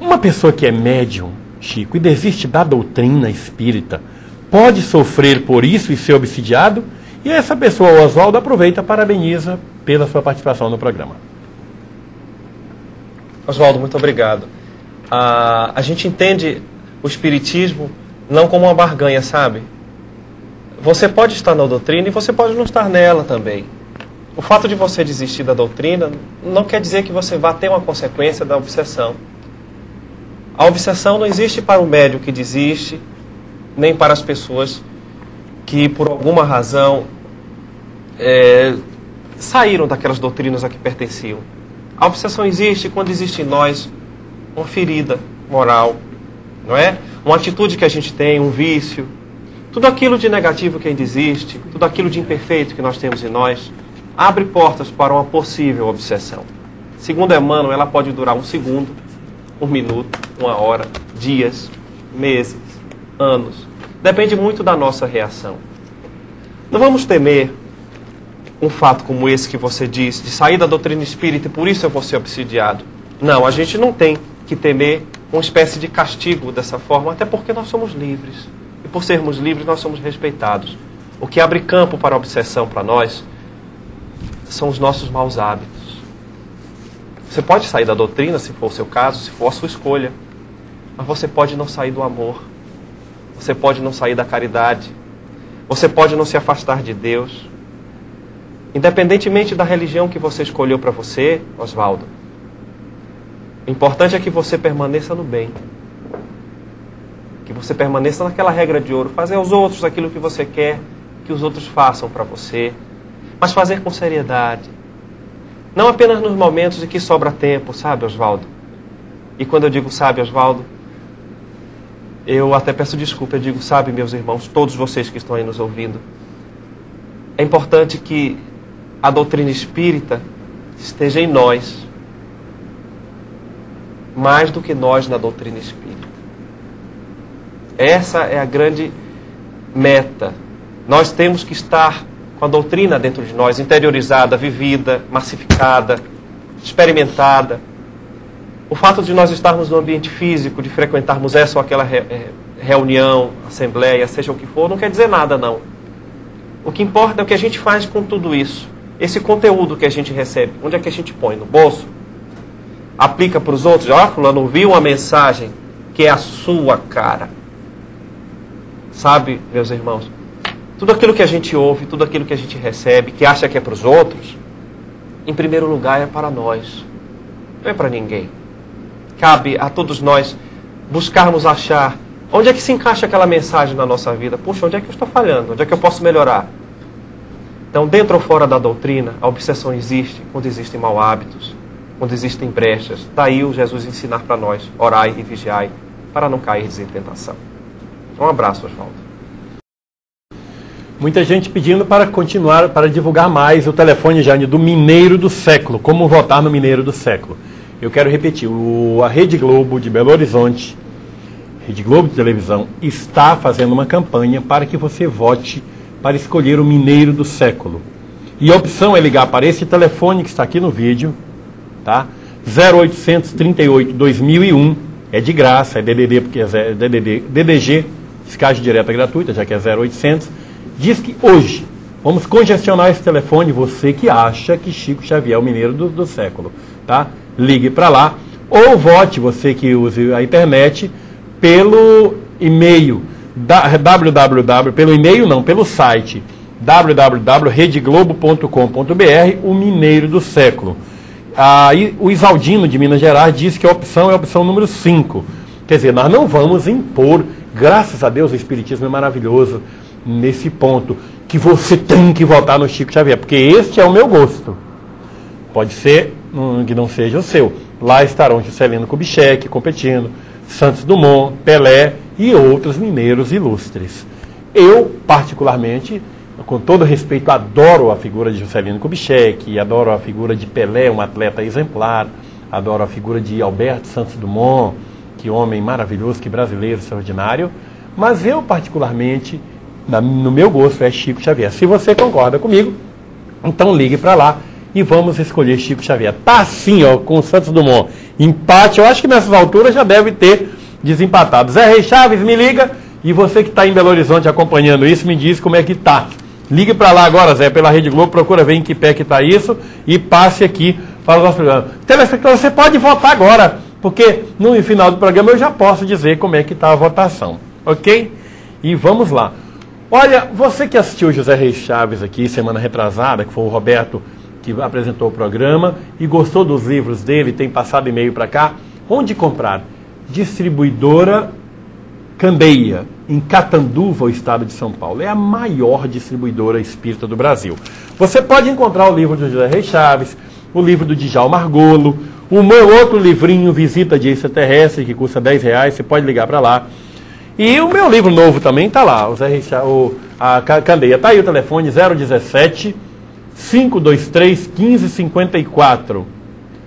uma pessoa que é médium, Chico, e desiste da doutrina espírita, pode sofrer por isso e ser obsidiado? E essa pessoa, o Oswaldo, aproveita e parabeniza pela sua participação no programa. Oswaldo, muito obrigado. A gente entende o espiritismo não como uma barganha, sabe? Você pode estar na doutrina e você pode não estar nela também. O fato de você desistir da doutrina não quer dizer que você vá ter uma consequência da obsessão. A obsessão não existe para o médium que desiste, nem para as pessoas que por alguma razão saíram daquelas doutrinas a que pertenciam. A obsessão existe quando existe em nós uma ferida moral, não é? Uma atitude que a gente tem, um vício, tudo aquilo de negativo que ainda existe, tudo aquilo de imperfeito que nós temos em nós, abre portas para uma possível obsessão. Segundo Emmanuel, ela pode durar 1 segundo, 1 minuto, 1 hora, dias, meses, anos. Depende muito da nossa reação. Não vamos temer um fato como esse que você diz, de sair da doutrina espírita e por isso eu vou ser obsidiado. Não, a gente não tem que temer uma espécie de castigo dessa forma, até porque nós somos livres. E por sermos livres, nós somos respeitados. O que abre campo para a obsessão para nós são os nossos maus hábitos. Você pode sair da doutrina, se for o seu caso, se for a sua escolha. Mas você pode não sair do amor. Você pode não sair da caridade. Você pode não se afastar de Deus. Independentemente da religião que você escolheu para você, Oswaldo, o importante é que você permaneça no bem. Que você permaneça naquela regra de ouro. Fazer aos outros aquilo que você quer que os outros façam para você. Mas fazer com seriedade. Não apenas nos momentos em que sobra tempo, sabe, Oswaldo? E quando eu digo sabe, Oswaldo, eu até peço desculpa, eu digo sabe, meus irmãos, todos vocês que estão aí nos ouvindo. É importante que a doutrina espírita esteja em nós, mais do que nós na doutrina espírita. Essa é a grande meta. Nós temos que estar com a doutrina dentro de nós, interiorizada, vivida, massificada, experimentada. O fato de nós estarmos no ambiente físico, de frequentarmos essa ou aquela reunião, assembleia, seja o que for, não quer dizer nada, não. O que importa é o que a gente faz com tudo isso. Esse conteúdo que a gente recebe, onde é que a gente põe? No bolso? Aplica para os outros? Ó, fulano, ouviu uma mensagem que é a sua cara. Sabe, meus irmãos, tudo aquilo que a gente ouve, tudo aquilo que a gente recebe, que acha que é para os outros, em primeiro lugar é para nós. Não é para ninguém. Cabe a todos nós buscarmos achar onde é que se encaixa aquela mensagem na nossa vida. Puxa, onde é que eu estou falhando? Onde é que eu posso melhorar? Então, dentro ou fora da doutrina, a obsessão existe quando existem maus hábitos, quando existem brechas. Daí o Jesus ensinar para nós, orai e vigiai, para não cair em tentação. Um abraço, Oswaldo. Muita gente pedindo para continuar, para divulgar mais o telefone, Jane, do Mineiro do Século. Como votar no Mineiro do Século? Eu quero repetir, a Rede Globo de Belo Horizonte, Rede Globo de televisão, está fazendo uma campanha para que você vote para escolher o Mineiro do Século. E a opção é ligar para esse telefone que está aqui no vídeo, tá? 0800 38 2001, é de graça, é DDD, porque é DDG, descagem direta gratuita, já que é 0800. Diz que hoje vamos congestionar esse telefone, você que acha que Chico Xavier é o Mineiro do Século, tá? Ligue para lá, ou vote, você que use a internet, pelo e-mail, pelo site www.redeglobo.com.br, o Mineiro do Século. O Isaldino de Minas Gerais diz que a opção é a opção número 5. Quer dizer, nós não vamos impor, graças a Deus o Espiritismo é maravilhoso nesse ponto, que você tem que votar no Chico Xavier, porque este é o meu gosto. Pode ser que não seja o seu. Lá estarão Juscelino Kubitschek competindo, Santos Dumont, Pelé e outros mineiros ilustres. Eu, particularmente, com todo respeito, adoro a figura de Juscelino Kubitschek, adoro a figura de Pelé, um atleta exemplar, adoro a figura de Alberto Santos Dumont, que homem maravilhoso, que brasileiro extraordinário, mas eu, particularmente, no meu gosto, é Chico Xavier. Se você concorda comigo, então ligue para lá e vamos escolher Chico Xavier. Tá assim, ó, com o Santos Dumont. Empate, eu acho que nessas alturas já deve ter desempatado. Zé Rei Chaves, me liga, e você que está em Belo Horizonte acompanhando isso, me diz como é que tá. Ligue para lá agora, Zé, pela Rede Globo, procura ver em que pé que está isso e passe aqui para o nosso programa. Telespectador, você pode votar agora, porque no final do programa eu já posso dizer como é que está a votação, ok? E vamos lá. Olha, você que assistiu o José Reis Chaves aqui semana retrasada, que foi o Roberto que apresentou o programa e gostou dos livros dele, tem passado e-mail para cá, onde comprar? Distribuidora Candeia, em Catanduva, o estado de São Paulo. É a maior distribuidora espírita do Brasil. Você pode encontrar o livro do José Reis Chaves, o livro do Djalma Margolo, o meu outro livrinho, Visita de Extraterrestre, que custa R$10, você pode ligar para lá. E o meu livro novo também está lá, a Candeia. Está aí o telefone 017 523 1554,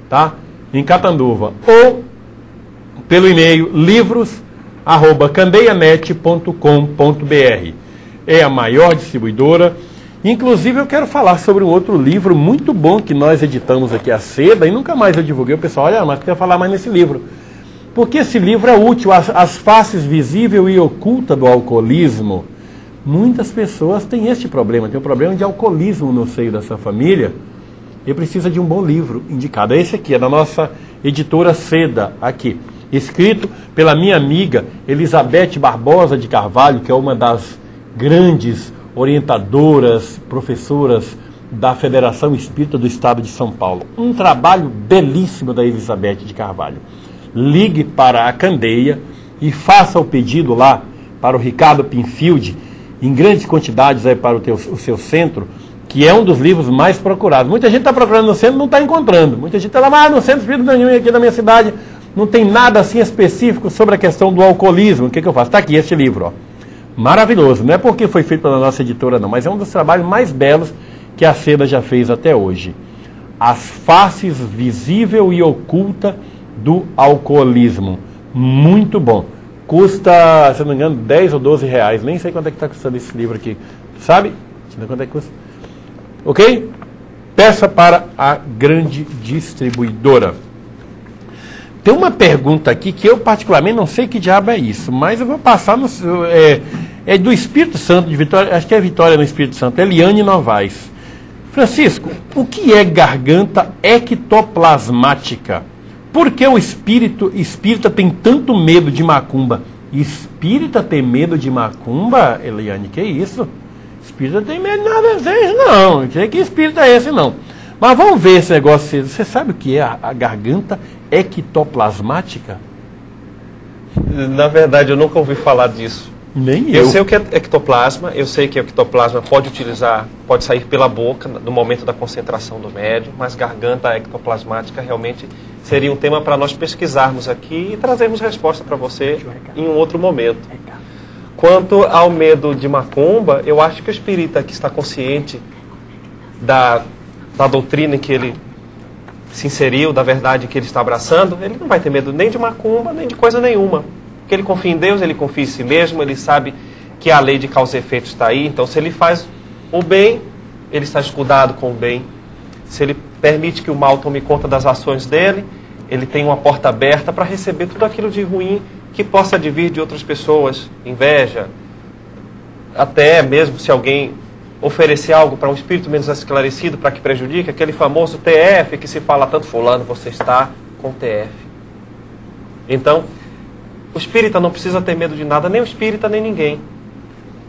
tá? Em Catanduva. Ou pelo e-mail livros@candeianet.com.br. É a maior distribuidora. Inclusive eu quero falar sobre um outro livro muito bom que nós editamos aqui, a Seda, e nunca mais eu divulguei. O pessoal, olha, mas quero falar mais nesse livro. Porque esse livro é útil, as faces visível e oculta do alcoolismo. Muitas pessoas têm este problema, tem um problema de alcoolismo no seio dessa família e precisa de um bom livro indicado. Esse aqui é da nossa editora Seda, aqui, escrito pela minha amiga Elizabeth Barbosa de Carvalho, que é uma das grandes orientadoras, professoras da Federação Espírita do Estado de São Paulo. Um trabalho belíssimo da Elizabeth de Carvalho. Ligue para a Candeia e faça o pedido lá para o Ricardo Pinfield, em grandes quantidades aí para o seu centro, que é um dos livros mais procurados. Muita gente está procurando no centro, não está encontrando. Muita gente está lá, mas no centro espírita nenhum aqui na minha cidade não tem nada assim específico sobre a questão do alcoolismo. O que eu faço? Está aqui este livro, ó. Maravilhoso. Não é porque foi feito pela nossa editora, não, mas é um dos trabalhos mais belos que a Seda já fez até hoje. As faces visível e oculta do alcoolismo. Muito bom. Custa, se não me engano, 10 ou 12 reais. Nem sei quanto é que está custando esse livro aqui. Sabe? Quanto é que custa? Ok? Peça para a grande distribuidora. Tem uma pergunta aqui que eu particularmente não sei que diabo é isso, mas eu vou passar no... É do Espírito Santo, de Vitória, acho que é Vitória no Espírito Santo, Eliane Novaes. Francisco, o que é garganta ectoplasmática? Por que o espírita tem tanto medo de macumba? Espírita tem medo de macumba, Eliane? Que isso? Espírita tem medo de nada desejo, não. Não sei que espírita é esse, não. Mas vamos ver esse negócio. Você sabe o que é a garganta ectoplasmática? Na verdade, eu nunca ouvi falar disso. Nem eu sei o que é ectoplasma, eu sei que o ectoplasma pode sair pela boca no momento da concentração do médium, mas garganta ectoplasmática realmente seria um tema para nós pesquisarmos aqui e trazermos resposta para você em um outro momento. Quanto ao medo de macumba, eu acho que o espírita que está consciente da doutrina em que ele se inseriu, da verdade que ele está abraçando, ele não vai ter medo nem de macumba, nem de coisa nenhuma. Porque ele confia em Deus, ele confia em si mesmo, ele sabe que a lei de causa e efeito está aí. Então, se ele faz o bem, ele está escudado com o bem. Se ele permite que o mal tome conta das ações dele, ele tem uma porta aberta para receber tudo aquilo de ruim que possa advir de outras pessoas, inveja, até mesmo se alguém oferecer algo para um espírito menos esclarecido para que prejudique, aquele famoso TF que se fala tanto, fulano, você está com TF. Então, o espírita não precisa ter medo de nada, nem o espírita, nem ninguém.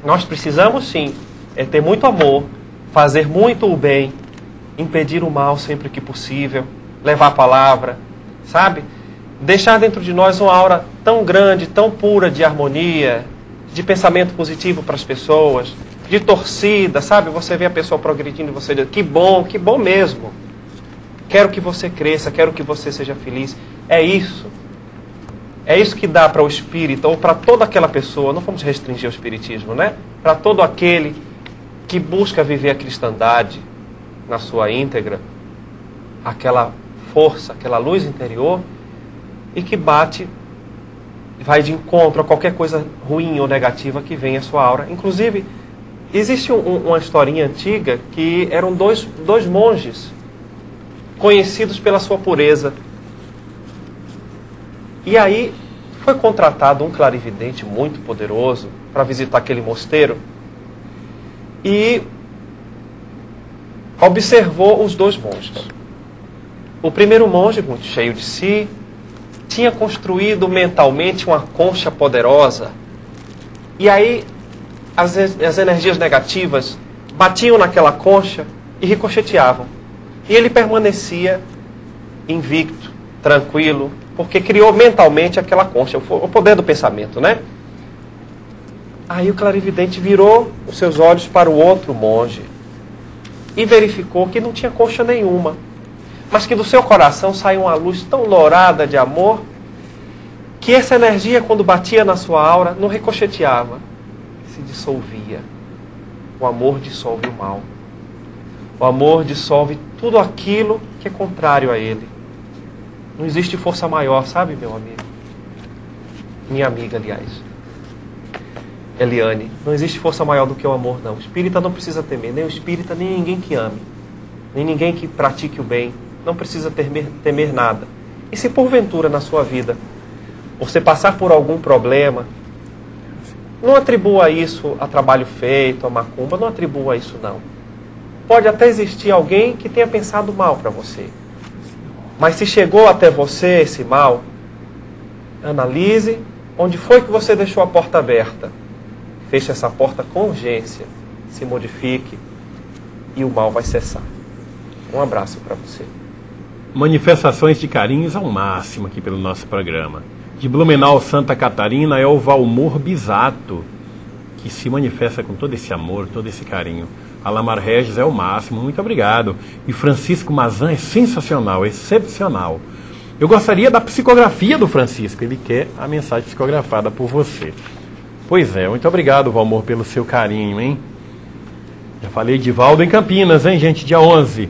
Nós precisamos, sim, ter muito amor, fazer muito o bem, impedir o mal sempre que possível, levar a palavra, sabe? Deixar dentro de nós uma aura tão grande, tão pura de harmonia, de pensamento positivo para as pessoas, de torcida, sabe? Você vê a pessoa progredindo e você diz, que bom mesmo. Quero que você cresça, quero que você seja feliz. É isso. É isso que dá para o espírita, ou para toda aquela pessoa, não vamos restringir o espiritismo, né? Para todo aquele que busca viver a cristandade na sua íntegra, aquela força, aquela luz interior, e que vai de encontro a qualquer coisa ruim ou negativa que venha à sua aura. Inclusive, existe uma historinha antiga que eram dois monges conhecidos pela sua pureza. E aí foi contratado um clarividente muito poderoso para visitar aquele mosteiro e observou os dois monges. O primeiro monge, muito cheio de si, tinha construído mentalmente uma concha poderosa. E aí as energias negativas batiam naquela concha e ricocheteavam. E ele permanecia invicto, tranquilo, porque criou mentalmente aquela concha, o poder do pensamento, né? Aí o clarividente virou os seus olhos para o outro monge e verificou que não tinha concha nenhuma, mas que do seu coração saía uma luz tão dourada de amor que essa energia, quando batia na sua aura, não ricocheteava, se dissolvia. O amor dissolve o mal. O amor dissolve tudo aquilo que é contrário a ele. Não existe força maior, sabe, meu amigo? Minha amiga, aliás. Eliane, não existe força maior do que o amor, não. O espírita não precisa temer, nem o espírita, nem ninguém que ame, nem ninguém que pratique o bem. Não precisa temer nada. E se porventura na sua vida você passar por algum problema, não atribua isso a trabalho feito, a macumba, não atribua isso, não. Pode até existir alguém que tenha pensado mal para você. Mas se chegou até você esse mal, analise onde foi que você deixou a porta aberta. Feche essa porta com urgência. Se modifique. e o mal vai cessar. Um abraço para você. Manifestações de carinhos ao máximo aqui pelo nosso programa. De Blumenau, Santa Catarina, é o Valmor Bisato, que se manifesta com todo esse amor, todo esse carinho. Alamar Regis é o máximo, muito obrigado. E Francisco Mazan é sensacional, excepcional. Eu gostaria da psicografia do Francisco, ele quer a mensagem psicografada por você. Pois é, muito obrigado, Valmor, pelo seu carinho, hein? Já falei de Valdo em Campinas, hein, gente, dia 11.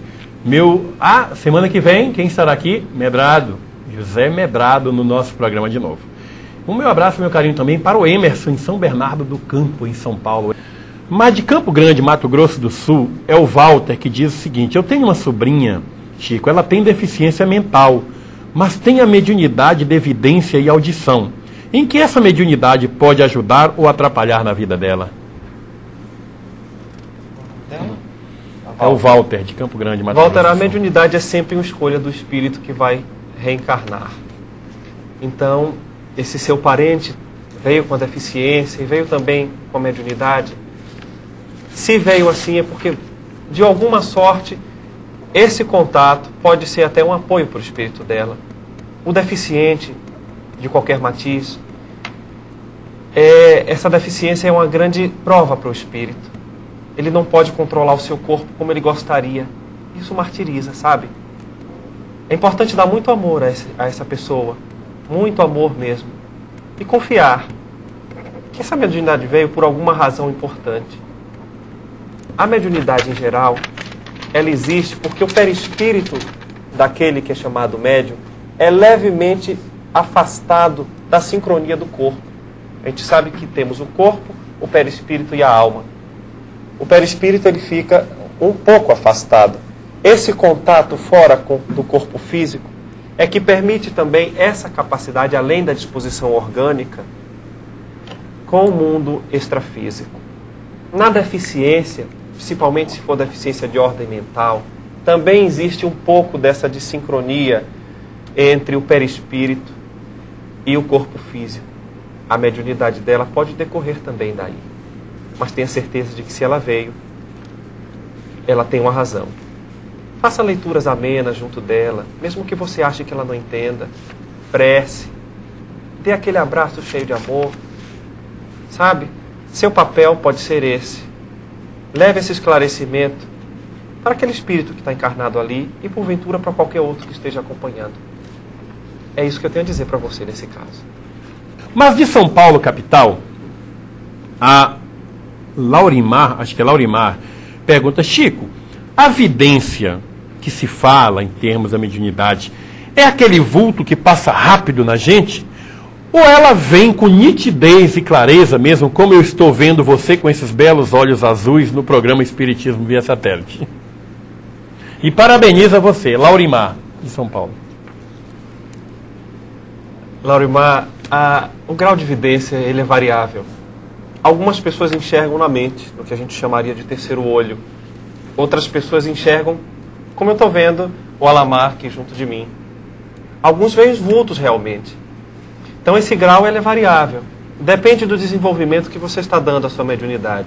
Semana que vem, quem estará aqui? Medrado, José Medrado, no nosso programa de novo. O meu abraço, meu carinho também para o Emerson, em São Bernardo do Campo, em São Paulo. Mas de Campo Grande, Mato Grosso do Sul, é o Walter que diz o seguinte: eu tenho uma sobrinha, Chico, ela tem deficiência mental, mas tem a mediunidade de evidência e audição. Em que essa mediunidade pode ajudar ou atrapalhar na vida dela? É o Walter, de Campo Grande, Mato Grosso do Sul. Walter, a mediunidade é sempre uma escolha do espírito que vai reencarnar. Então, esse seu parente veio com a deficiência e veio também com a mediunidade. Se veio assim é porque, de alguma sorte, esse contato pode ser até um apoio para o espírito dela. O deficiente, de qualquer matiz, essa deficiência é uma grande prova para o espírito. Ele não pode controlar o seu corpo como ele gostaria. Isso martiriza, sabe? É importante dar muito amor a essa pessoa. Muito amor mesmo. E confiar que essa mediunidade veio por alguma razão importante. A mediunidade em geral, ela existe porque o perispírito daquele que é chamado médium é levemente afastado da sincronia do corpo. A gente sabe que temos o corpo, o perispírito e a alma. O perispírito ele fica um pouco afastado. Esse contato fora do corpo físico é que permite também essa capacidade, além da disposição orgânica, com o mundo extrafísico. Na deficiência, principalmente se for deficiência de ordem mental, também existe um pouco dessa desincronia entre o perispírito e o corpo físico. A mediunidade dela pode decorrer também daí. Mas tenha certeza de que se ela veio, ela tem uma razão. Faça leituras amenas junto dela, mesmo que você ache que ela não entenda. Prece. Dê aquele abraço cheio de amor. Sabe? Seu papel pode ser esse. Leve esse esclarecimento para aquele espírito que está encarnado ali e, porventura, para qualquer outro que esteja acompanhando. É isso que eu tenho a dizer para você nesse caso. Mas de São Paulo, capital, a Laurimar, acho que é Laurimar, pergunta: Chico, a vidência que se fala em termos da mediunidade é aquele vulto que passa rápido na gente? Ou ela vem com nitidez e clareza mesmo, como eu estou vendo você com esses belos olhos azuis no programa Espiritismo via Satélite? E parabeniza você, Laurimar, de São Paulo. Laurimar, o grau de vidência ele é variável. Algumas pessoas enxergam na mente, no que a gente chamaria de terceiro olho. Outras pessoas enxergam, como eu estou vendo, o Alamar aqui junto de mim. Alguns veem os vultos realmente. Então esse grau ele é variável. Depende do desenvolvimento que você está dando à sua mediunidade.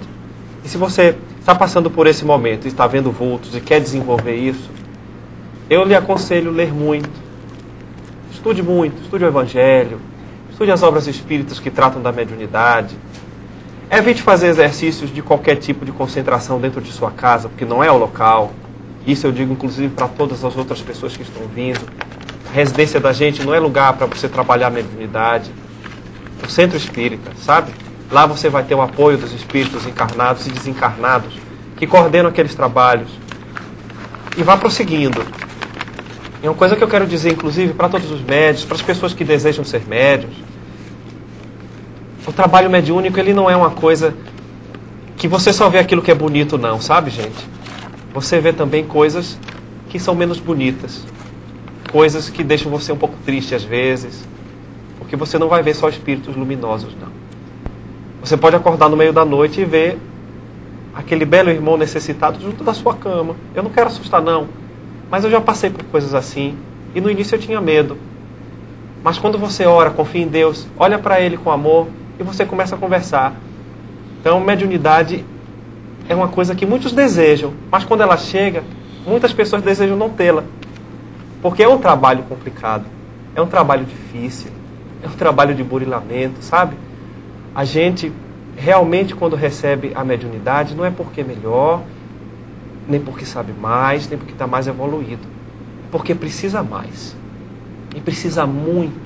E se você está passando por esse momento e está vendo vultos e quer desenvolver isso, eu lhe aconselho ler muito. Estude muito, estude o Evangelho, estude as obras espíritas que tratam da mediunidade. Evite fazer exercícios de qualquer tipo de concentração dentro de sua casa, porque não é o local. Isso eu digo inclusive para todas as outras pessoas que estão vindo. A residência da gente não é lugar para você trabalhar a mediunidade. O centro espírita, sabe? Lá você vai ter o apoio dos espíritos encarnados e desencarnados que coordenam aqueles trabalhos. E vá prosseguindo. E uma coisa que eu quero dizer, inclusive, para todos os médiuns, para as pessoas que desejam ser médiuns, o trabalho mediúnico, ele não é uma coisa que você só vê aquilo que é bonito, não, sabe, gente? Você vê também coisas que são menos bonitas. Coisas que deixam você um pouco triste às vezes. Porque você não vai ver só espíritos luminosos, não. Você pode acordar no meio da noite e ver aquele belo irmão necessitado junto da sua cama. Eu não quero assustar, não. Mas eu já passei por coisas assim. E no início eu tinha medo. Mas quando você ora, confia em Deus, olha para Ele com amor e você começa a conversar. Então, mediunidade é uma coisa que muitos desejam, mas quando ela chega, muitas pessoas desejam não tê-la. Porque é um trabalho complicado, é um trabalho difícil, é um trabalho de burilamento, sabe? A gente realmente, quando recebe a mediunidade, não é porque é melhor, nem porque sabe mais, nem porque está mais evoluído. Porque precisa mais. E precisa muito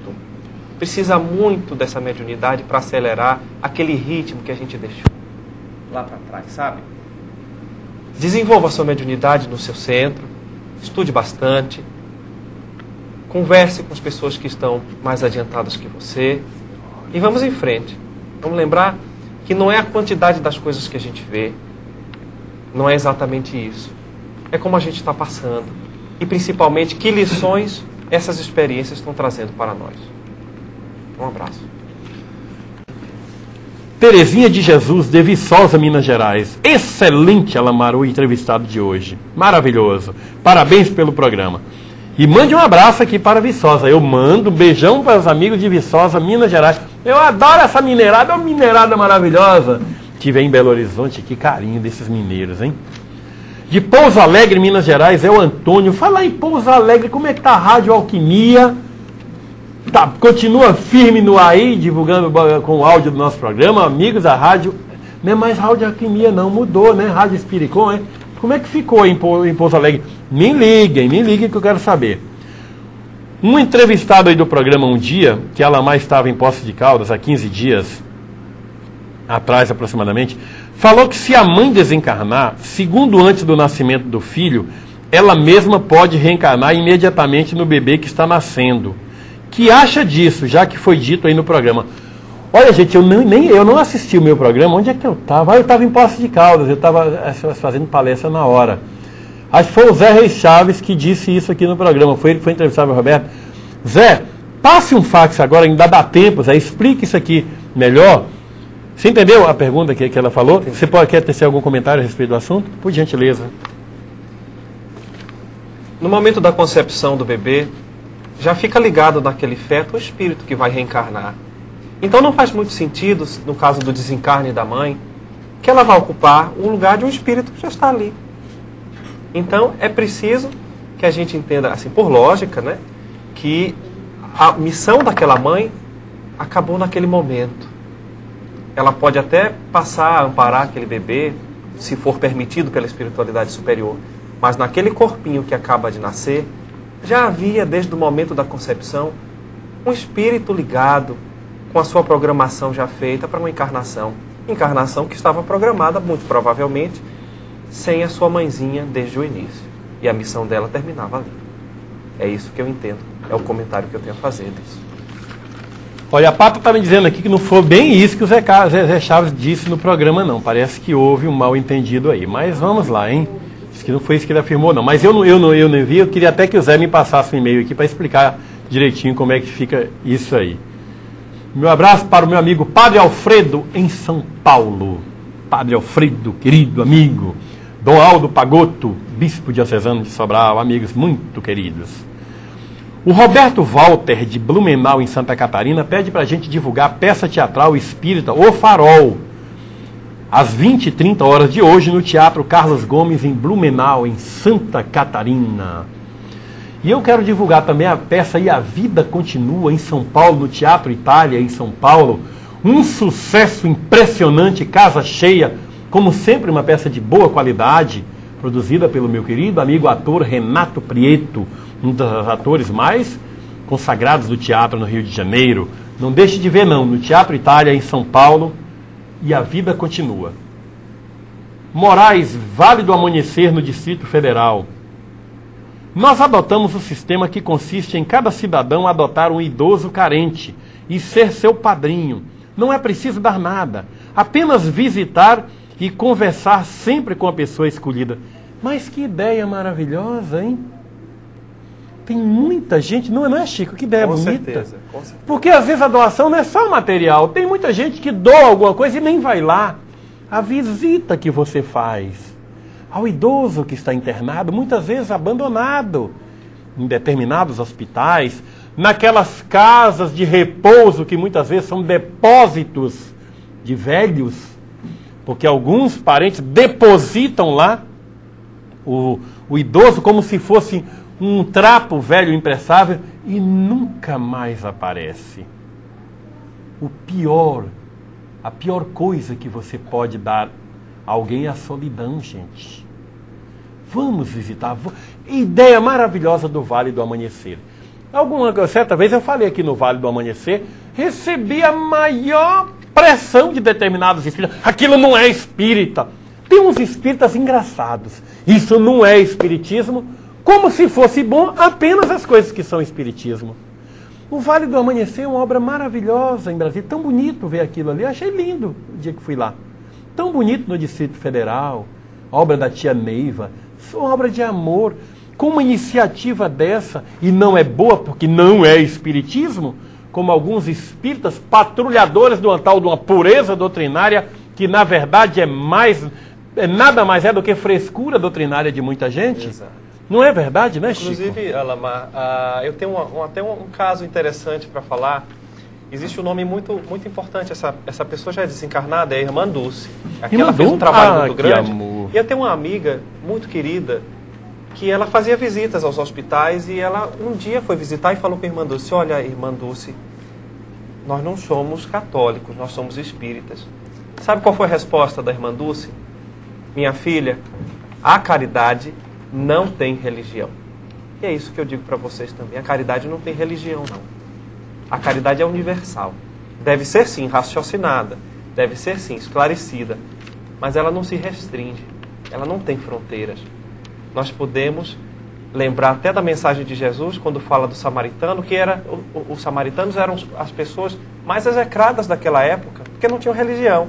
dessa mediunidade para acelerar aquele ritmo que a gente deixou lá para trás, sabe? Desenvolva a sua mediunidade no seu centro, estude bastante, converse com as pessoas que estão mais adiantadas que você e vamos em frente. Vamos lembrar que não é a quantidade das coisas que a gente vê, não é exatamente isso. É como a gente está passando e principalmente que lições essas experiências estão trazendo para nós. Um abraço. Terezinha de Jesus, de Viçosa, Minas Gerais. Excelente, Alamar, o entrevistado de hoje. Maravilhoso. Parabéns pelo programa. E mande um abraço aqui para Viçosa. Eu mando um beijão para os amigos de Viçosa, Minas Gerais. Eu adoro essa mineirada, é uma mineirada maravilhosa. Tive em Belo Horizonte, que carinho desses mineiros, hein? De Pouso Alegre, Minas Gerais, é o Antônio. Fala aí, Pouso Alegre, como é que tá a Rádio Alquimia? Tá, continua firme no ar aí, divulgando com o áudio do nosso programa, amigos da rádio. Não é mais Rádio Alquimia não, mudou, né? Rádio Espiricom, hein? Como é que ficou em Pouso Alegre? Me liguem que eu quero saber. Um entrevistado aí do programa um dia, que ela mais estava em Poços de Caldas, há 15 dias atrás aproximadamente, falou que se a mãe desencarnar, segundo antes do nascimento do filho, ela mesma pode reencarnar imediatamente no bebê que está nascendo. Que acha disso, já que foi dito aí no programa? Olha, gente, eu não assisti o meu programa. Onde é que eu estava? Eu estava em Poços de Caldas, eu estava fazendo palestra na hora. Acho que foi o Zé Reis Chaves que disse isso aqui no programa. Foi ele que foi entrevistado, o Roberto. Zé, passe um fax agora, ainda dá tempo, Zé, explique isso aqui melhor. Você entendeu a pergunta que ela falou? Você quer ter algum comentário a respeito do assunto? Por gentileza. No momento da concepção do bebê, já fica ligado naquele feto o espírito que vai reencarnar. Então não faz muito sentido, no caso do desencarne da mãe, que ela vai ocupar o lugar de um espírito que já está ali. Então é preciso que a gente entenda, assim, por lógica, né, que a missão daquela mãe acabou naquele momento. Ela pode até passar a amparar aquele bebê, se for permitido pela espiritualidade superior, mas naquele corpinho que acaba de nascer, já havia, desde o momento da concepção, um espírito ligado, com a sua programação já feita para uma encarnação. Encarnação que estava programada, muito provavelmente, sem a sua mãezinha desde o início. E a missão dela terminava ali. É isso que eu entendo. É o comentário que eu tenho a fazer disso. Olha, a Pata está me dizendo aqui que não foi bem isso que o Zé Chaves disse no programa, não. Parece que houve um mal entendido aí. Mas vamos lá, hein? Diz que não foi isso que ele afirmou, não. Mas eu não vi. Eu queria até que o Zé me passasse um e-mail aqui para explicar direitinho como é que fica isso aí. Meu abraço para o meu amigo Padre Alfredo, em São Paulo. Padre Alfredo, querido amigo. Dom Aldo Pagotto, bispo diocesano de Sobral, amigos muito queridos. O Roberto Walter, de Blumenau, em Santa Catarina, pede para a gente divulgar a peça teatral espírita O Farol, às 20h30 de hoje, no Teatro Carlos Gomes, em Blumenau, em Santa Catarina. E eu quero divulgar também a peça E a Vida Continua, em São Paulo, no Teatro Itália, em São Paulo. Um sucesso impressionante, casa cheia, como sempre uma peça de boa qualidade, produzida pelo meu querido amigo ator Renato Prieto, um dos atores mais consagrados do teatro no Rio de Janeiro. Não deixe de ver, não, no Teatro Itália, em São Paulo, E a Vida Continua. Moraes, Vale do Amanhecer, no Distrito Federal. Nós adotamos o sistema que consiste em cada cidadão adotar um idoso carente e ser seu padrinho. Não é preciso dar nada, apenas visitar e conversar sempre com a pessoa escolhida. Mas que ideia maravilhosa, hein? Tem muita gente, não é, Chico? Que ideia bonita. Com certeza. Porque às vezes a doação não é só material. Tem muita gente que doa alguma coisa e nem vai lá. A visita que você faz ao idoso que está internado, muitas vezes abandonado, em determinados hospitais, naquelas casas de repouso que muitas vezes são depósitos de velhos. Porque alguns parentes depositam lá o idoso como se fosse um trapo velho impressável e nunca mais aparece. A pior coisa que você pode dar a alguém é a solidão, gente. Vamos visitar. Ideia maravilhosa do Vale do Amanhecer. Certa vez eu falei aqui no Vale do Amanhecer, recebi a maior pressão de determinados espíritas. Aquilo não é espírita. Tem uns espíritas engraçados. Isso não é espiritismo, como se fosse bom apenas as coisas que são espiritismo. O Vale do Amanhecer é uma obra maravilhosa em Brasília. Tão bonito ver aquilo ali. Eu achei lindo o dia que fui lá. Tão bonito no Distrito Federal. Obra da tia Neiva. Uma obra de amor. Com uma iniciativa dessa, e não é boa porque não é espiritismo, como alguns espíritas patrulhadores do tal de uma pureza doutrinária, que na verdade nada mais é do que frescura doutrinária de muita gente. Exato. Não é verdade, né, Chico? Inclusive, Alamar, eu tenho até um caso interessante para falar. Existe um nome muito, muito importante. Essa pessoa já é desencarnada, é a Irmã Dulce. Aqui ela fez um trabalho muito grande. Amor. E eu tenho uma amiga muito querida que ela fazia visitas aos hospitais e ela um dia foi visitar e falou com a Irmã Dulce: olha, Irmã Dulce, nós não somos católicos, nós somos espíritas. Sabe qual foi a resposta da Irmã Dulce? Minha filha, a caridade não tem religião. E é isso que eu digo para vocês também. A caridade não tem religião, não. A caridade é universal. Deve ser, sim, raciocinada. Deve ser, sim, esclarecida. Mas ela não se restringe. Ela não tem fronteiras. Nós podemos lembrar até da mensagem de Jesus, quando fala do samaritano, que os samaritanos eram as pessoas mais execradas daquela época, porque não tinham religião.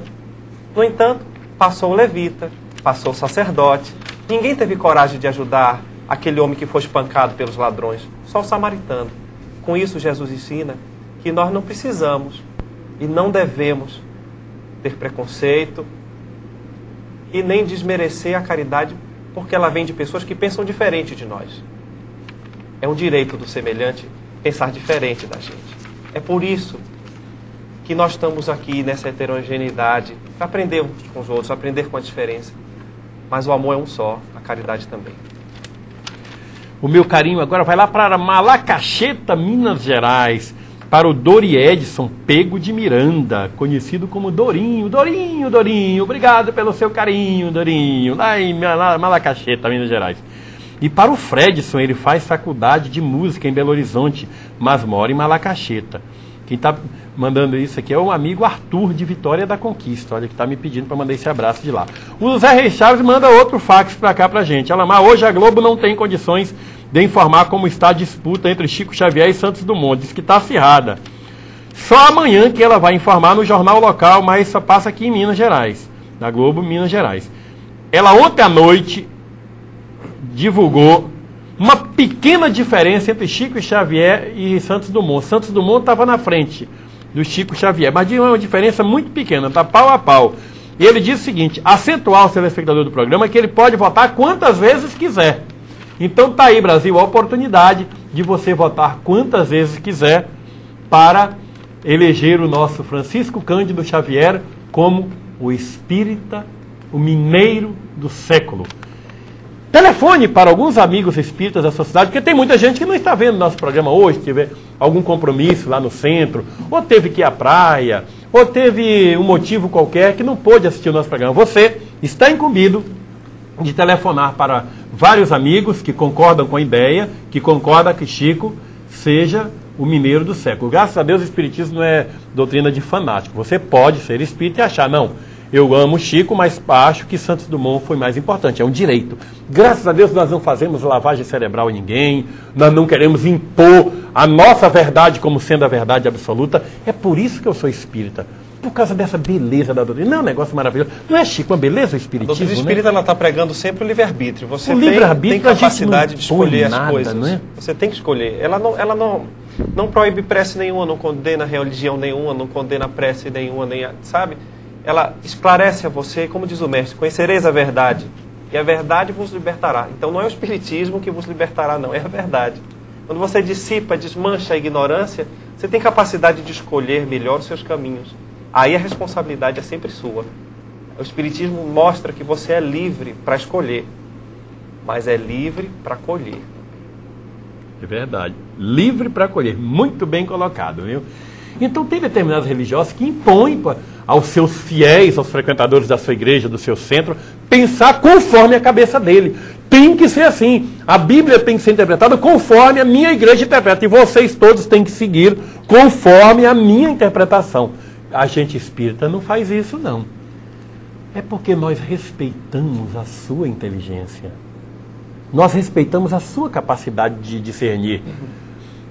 No entanto, passou o levita, passou o sacerdote. Ninguém teve coragem de ajudar aquele homem que foi espancado pelos ladrões. Só o samaritano. Com isso, Jesus ensina que nós não precisamos e não devemos ter preconceito e nem desmerecer a caridade, porque ela vem de pessoas que pensam diferente de nós. É um direito do semelhante pensar diferente da gente. É por isso que nós estamos aqui nessa heterogeneidade, para aprender uns com os outros, aprender com a diferença. Mas o amor é um só, a caridade também. O meu carinho agora vai lá para Malacacheta, Minas Gerais, para o Dori Edson Pego de Miranda, conhecido como Dorinho. Dorinho, Dorinho, obrigado pelo seu carinho, Dorinho, lá em Malacacheta, Minas Gerais. E para o Fredson, ele faz faculdade de música em Belo Horizonte, mas mora em Malacacheta. Quem está mandando isso aqui é o amigo Arthur de Vitória da Conquista, olha, que está me pedindo para mandar esse abraço de lá. O Zé Reis Chaves manda outro fax para cá para a gente. Alamar, hoje a Globo não tem condições de informar como está a disputa entre Chico Xavier e Santos Dumont. Diz que está acirrada. Só amanhã que ela vai informar no jornal local, mas só passa aqui em Minas Gerais, na Globo Minas Gerais. Ela ontem à noite divulgou uma pequena diferença entre Chico Xavier e Santos Dumont. Santos Dumont estava na frente do Chico Xavier, mas de uma diferença muito pequena, está pau a pau. E ele diz o seguinte: acentuar ao telespectador do programa que ele pode votar quantas vezes quiser. Então tá aí, Brasil, a oportunidade de você votar quantas vezes quiser para eleger o nosso Francisco Cândido Xavier como o espírita, o mineiro do século. Telefone para alguns amigos espíritas da sociedade, porque tem muita gente que não está vendo nosso programa hoje, teve algum compromisso lá no centro, ou teve que ir à praia, ou teve um motivo qualquer que não pôde assistir o nosso programa. Você está incumbido de telefonar para vários amigos que concordam com a ideia, que concordam que Chico seja o mineiro do século. Graças a Deus o espiritismo não é doutrina de fanático. Você pode ser espírita e achar, não, eu amo Chico, mas acho que Santos Dumont foi mais importante. É um direito. Graças a Deus nós não fazemos lavagem cerebral em ninguém, nós não queremos impor a nossa verdade como sendo a verdade absoluta. É por isso que eu sou espírita. Por causa dessa beleza da doutrina. Não é um negócio maravilhoso. Não é, Chico, uma beleza o espiritismo? A doutrina espírita, né? Ela está pregando sempre o livre-arbítrio. Você tem capacidade de escolher as coisas. Não é? Você tem que escolher. Ela não proíbe prece nenhuma, não condena religião nenhuma, não condena prece nenhuma, sabe? Ela esclarece a você, como diz o mestre, conhecereis a verdade, e a verdade vos libertará. Então não é o espiritismo que vos libertará, não, é a verdade. Quando você dissipa, desmancha a ignorância, você tem capacidade de escolher melhor os seus caminhos. Aí a responsabilidade é sempre sua. O Espiritismo mostra que você é livre para escolher, mas é livre para colher. É verdade. Livre para colher. Muito bem colocado, viu? Então tem determinados religiosos que impõem aos seus fiéis, aos frequentadores da sua igreja, do seu centro, pensar conforme a cabeça dele. Tem que ser assim. A Bíblia tem que ser interpretada conforme a minha igreja interpreta. E vocês todos têm que seguir conforme a minha interpretação. A gente espírita não faz isso, não. É porque nós respeitamos a sua inteligência. Nós respeitamos a sua capacidade de discernir.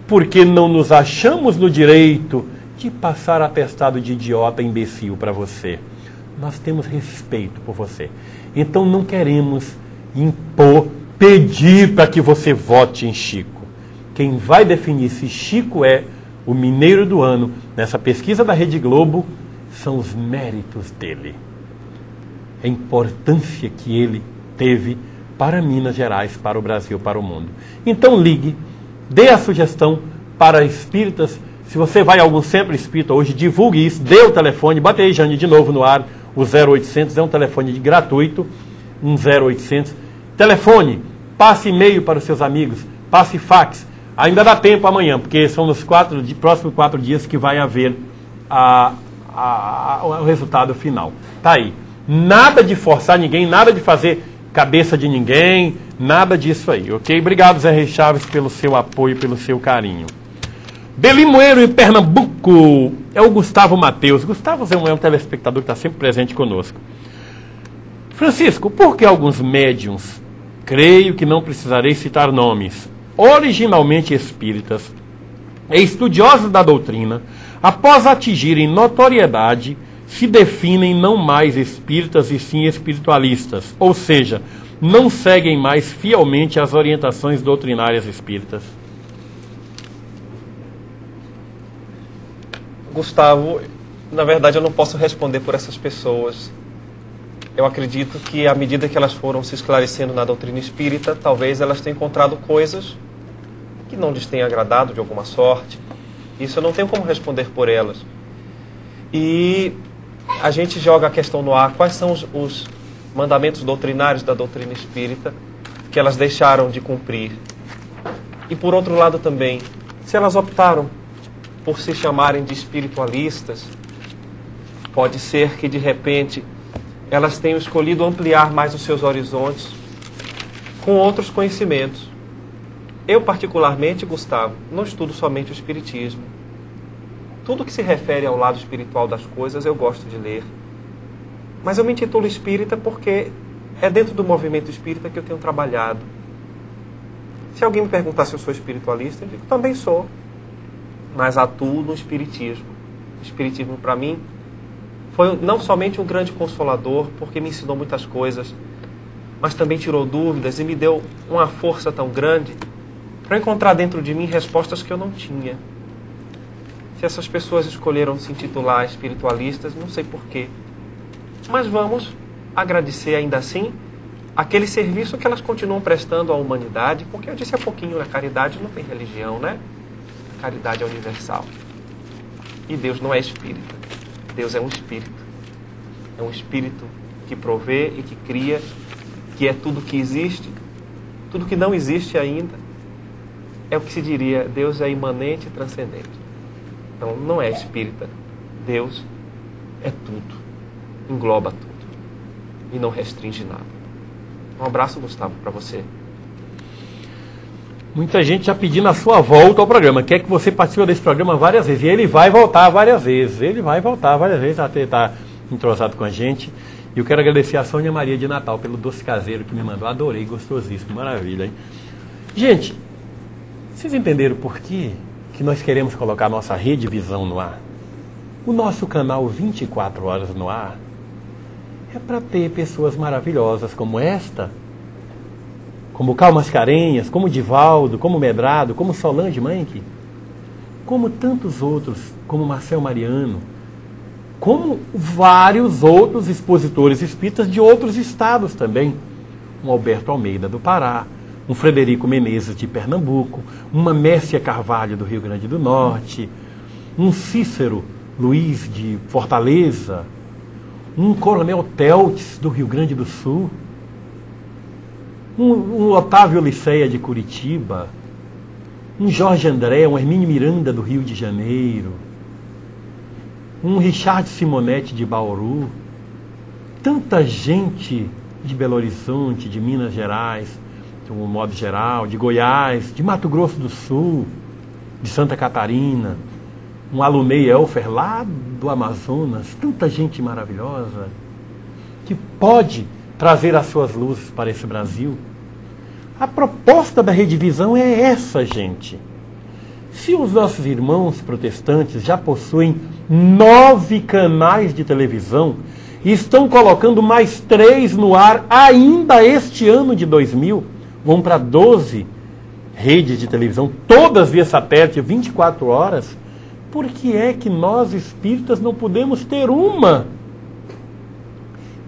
Porque não nos achamos no direito de passar atestado de idiota, imbecil para você. Nós temos respeito por você. Então não queremos impor, pedir para que você vote em Chico. Quem vai definir se Chico é o mineiro do ano, nessa pesquisa da Rede Globo, são os méritos dele. A importância que ele teve para Minas Gerais, para o Brasil, para o mundo. Então ligue, dê a sugestão para espíritas. Se você vai a algum centro espírita hoje, divulgue isso, dê o telefone, bate aí, Jane, de novo no ar, o 0800 é um telefone gratuito, 0800. Telefone, passe e-mail para os seus amigos, passe fax. Ainda dá tempo amanhã, porque são nos próximos 4 dias que vai haver o resultado final. Tá aí. Nada de forçar ninguém, nada de fazer cabeça de ninguém, nada disso aí, ok? Obrigado, Zé Reis Chaves, pelo seu apoio, pelo seu carinho. Belimoeiro, em Pernambuco, é o Gustavo Mateus. Gustavo é um telespectador que está sempre presente conosco. Francisco, por que alguns médiuns, creio que não precisarei citar nomes, originalmente espíritas e estudiosos da doutrina, após atingirem notoriedade, se definem não mais espíritas e sim espiritualistas, ou seja, não seguem mais fielmente as orientações doutrinárias espíritas? Gustavo, na verdade eu não posso responder por essas pessoas. Eu acredito que à medida que elas foram se esclarecendo na doutrina espírita, talvez elas tenham encontrado coisas que não lhes tenham agradado de alguma sorte. Isso eu não tenho como responder por elas. E a gente joga a questão no ar, quais são os mandamentos doutrinários da doutrina espírita que elas deixaram de cumprir. E por outro lado também, se elas optaram por se chamarem de espiritualistas, pode ser que de repente elas tenham escolhido ampliar mais os seus horizontes com outros conhecimentos. Eu particularmente, Gustavo, não estudo somente o espiritismo. Tudo que se refere ao lado espiritual das coisas eu gosto de ler. Mas eu me intitulo espírita porque é dentro do movimento espírita que eu tenho trabalhado. Se alguém me perguntar se eu sou espiritualista, eu digo, também sou. Mas atuo no espiritismo. O espiritismo, para mim, foi não somente um grande consolador, porque me ensinou muitas coisas, mas também tirou dúvidas e me deu uma força tão grande para encontrar dentro de mim respostas que eu não tinha. Se essas pessoas escolheram se intitular espiritualistas, não sei porquê. Mas vamos agradecer ainda assim aquele serviço que elas continuam prestando à humanidade, porque eu disse há pouquinho, a caridade não tem religião, né? A caridade é universal. E Deus não é espírita. Deus é um espírito. É um espírito que provê e que cria, que é tudo que existe, tudo que não existe ainda. É o que se diria, Deus é imanente e transcendente. Então, não é espírita. Deus é tudo. Engloba tudo. E não restringe nada. Um abraço, Gustavo, para você. Muita gente já pedindo a sua volta ao programa. Quer que você participe desse programa várias vezes. E ele vai voltar várias vezes. Ele vai voltar várias vezes até estar entrosado com a gente. E eu quero agradecer a Sônia Maria de Natal pelo doce caseiro que me mandou. Adorei, gostosíssimo. Maravilha, hein? Gente, vocês entenderam por que nós queremos colocar a nossa Rede Visão no ar? O nosso canal 24 horas no ar é para ter pessoas maravilhosas como esta, como Cal Mascarenhas, como Divaldo, como Medrado, como Solange Manque, como tantos outros, como Marcel Mariano, como vários outros expositores espíritas de outros estados também. Um Alberto Almeida do Pará, um Frederico Menezes de Pernambuco, uma Mércia Carvalho do Rio Grande do Norte, um Cícero Luiz de Fortaleza, um Coronel Teltz do Rio Grande do Sul, um Otávio Liceia de Curitiba, um Jorge André, um Hermínio Miranda do Rio de Janeiro, um Richard Simonetti de Bauru, tanta gente de Belo Horizonte, de Minas Gerais, de um modo geral, de Goiás, de Mato Grosso do Sul, de Santa Catarina, um Alumei Elfer lá do Amazonas, tanta gente maravilhosa que pode trazer as suas luzes para esse Brasil. A proposta da Redivisão é essa, gente. Se os nossos irmãos protestantes já possuem 9 canais de televisão e estão colocando mais 3 no ar ainda este ano de 2000, vão para 12 redes de televisão, todas via satélite, 24 horas, por que é que nós espíritas não podemos ter uma?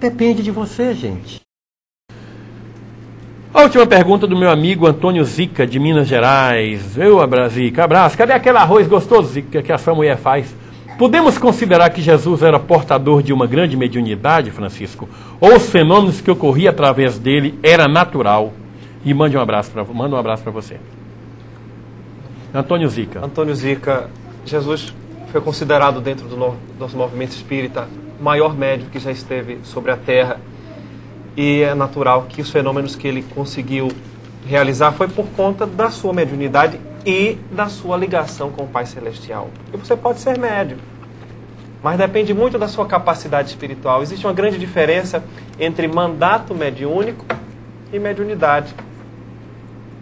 Depende de você, gente. A última pergunta do meu amigo Antônio Zica, de Minas Gerais. Zica, abraço. Cadê aquele arroz gostoso, Zica, que a sua mulher faz? Podemos considerar que Jesus era portador de uma grande mediunidade, Francisco? Ou os fenômenos que ocorriam através dele era natural? E manda um abraço para você. Antônio Zica. Antônio Zica, Jesus foi considerado dentro do nosso movimento espírita o maior médium que já esteve sobre a Terra. E é natural que os fenômenos que ele conseguiu realizar foi por conta da sua mediunidade e da sua ligação com o Pai Celestial. E você pode ser médium, mas depende muito da sua capacidade espiritual. Existe uma grande diferença entre mandato mediúnico e mediunidade.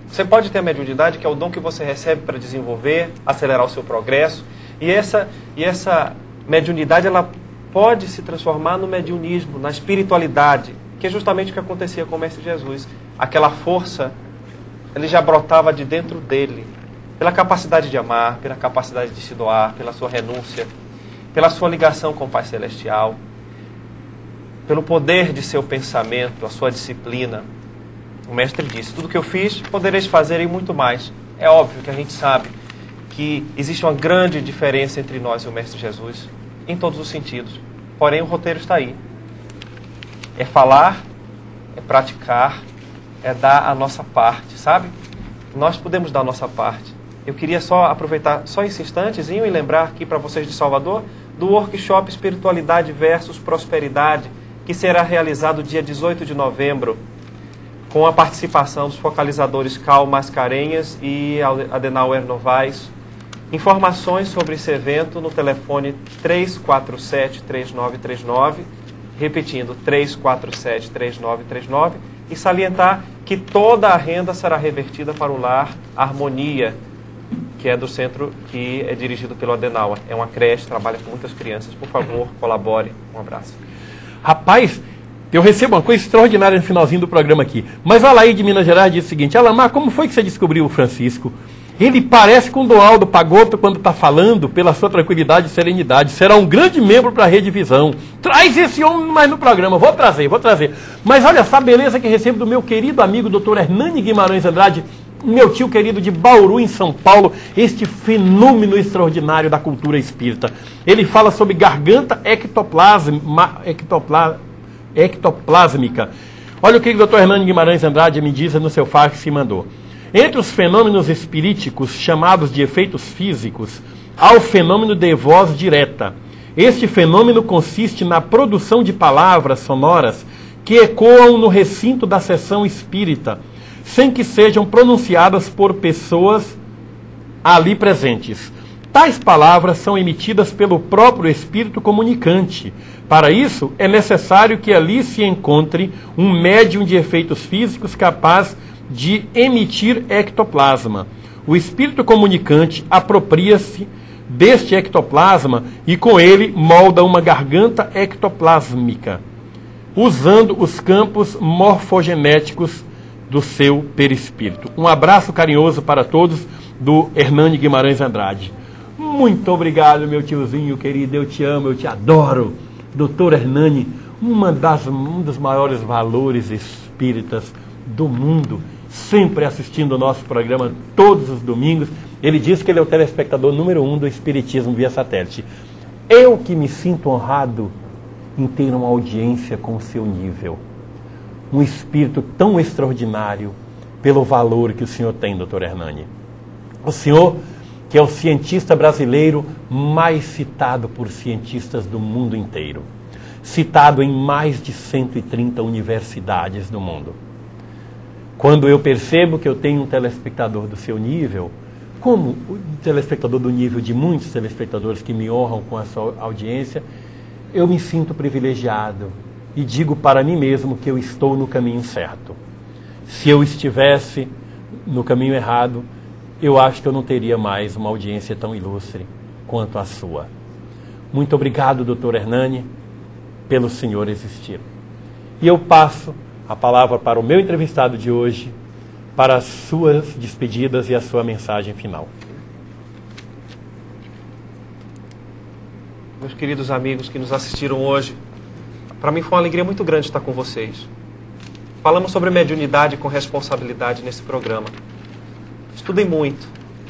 Você pode ter a mediunidade, que é o dom que você recebe para desenvolver, acelerar o seu progresso, e essa mediunidade ela pode se transformar no mediunismo, na espiritualidade, que é justamente o que acontecia com o Mestre Jesus. Aquela força, ele já brotava de dentro dele, pela capacidade de amar, pela capacidade de se doar, pela sua renúncia, pela sua ligação com o Pai Celestial, pelo poder de seu pensamento, a sua disciplina. O Mestre disse, tudo que eu fiz, podereis fazer e muito mais. É óbvio que a gente sabe que existe uma grande diferença entre nós e o Mestre Jesus, em todos os sentidos. Porém, o roteiro está aí. É falar, é praticar, é dar a nossa parte, sabe? Nós podemos dar a nossa parte. Eu queria só aproveitar só esse instantezinho e lembrar aqui para vocês de Salvador do workshop Espiritualidade versus Prosperidade, que será realizado dia 18 de novembro, com a participação dos focalizadores Cal Mascarenhas e Adenauer Novaes. Informações sobre esse evento no telefone 347-3939, repetindo, 347-3939, e salientar que toda a renda será revertida para o Lar Harmonia, que é do centro que é dirigido pelo Adenauer. É uma creche, trabalha com muitas crianças. Por favor, colabore. Um abraço. Rapaz, eu recebo uma coisa extraordinária no finalzinho do programa aqui. Mas a Laí de Minas Gerais diz o seguinte: Alamar, como foi que você descobriu o Francisco? Ele parece com o Doaldo Pagotto quando está falando, pela sua tranquilidade e serenidade. Será um grande membro para a Redivisão. Traz esse homem mais no programa. Vou trazer. Mas olha essa beleza que recebo do meu querido amigo Dr. Hernani Guimarães Andrade, meu tio querido de Bauru, em São Paulo, este fenômeno extraordinário da cultura espírita. Ele fala sobre garganta ectoplásmica. Olha o que o Dr. Hernani Guimarães Andrade me diz no seu fax que se mandou. Entre os fenômenos espiríticos, chamados de efeitos físicos, há o fenômeno de voz direta. Este fenômeno consiste na produção de palavras sonoras que ecoam no recinto da sessão espírita, sem que sejam pronunciadas por pessoas ali presentes. Tais palavras são emitidas pelo próprio espírito comunicante. Para isso, é necessário que ali se encontre um médium de efeitos físicos capaz de emitir ectoplasma. O espírito comunicante apropria-se deste ectoplasma e com ele molda uma garganta ectoplásmica, usando os campos morfogenéticos do seu perispírito. Um abraço carinhoso para todos do Hernani Guimarães Andrade. Muito obrigado, meu tiozinho querido, eu te amo, eu te adoro. Doutor Hernani, um dos maiores valores espíritas do mundo, sempre assistindo o nosso programa todos os domingos. Ele diz que ele é o telespectador número 1 do Espiritismo via satélite. Eu que me sinto honrado em ter uma audiência com o seu nível. Um espírito tão extraordinário pelo valor que o senhor tem, Dr. Hernani. O senhor, que é o cientista brasileiro mais citado por cientistas do mundo inteiro. Citado em mais de 130 universidades do mundo. Quando eu percebo que eu tenho um telespectador do seu nível, como o telespectador do nível de muitos telespectadores que me honram com a sua audiência, eu me sinto privilegiado e digo para mim mesmo que eu estou no caminho certo. Se eu estivesse no caminho errado, eu acho que eu não teria mais uma audiência tão ilustre quanto a sua. Muito obrigado, Dr. Hernani, pelo senhor existir. E eu passo a palavra para o meu entrevistado de hoje, para as suas despedidas e a sua mensagem final. Meus queridos amigos que nos assistiram hoje, para mim foi uma alegria muito grande estar com vocês. Falamos sobre mediunidade com responsabilidade nesse programa. Estudem muito,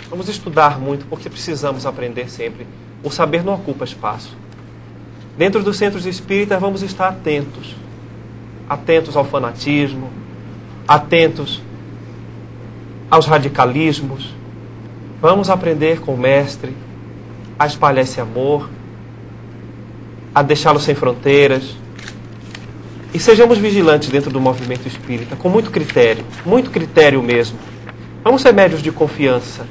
vamos estudar muito, porque precisamos aprender sempre. O saber não ocupa espaço. Dentro dos centros espíritas vamos estar atentos. Atentos ao fanatismo, atentos aos radicalismos. Vamos aprender com o mestre a espalhar esse amor, a deixá-lo sem fronteiras. E sejamos vigilantes dentro do movimento espírita, com muito critério mesmo. Vamos ser médios de confiança.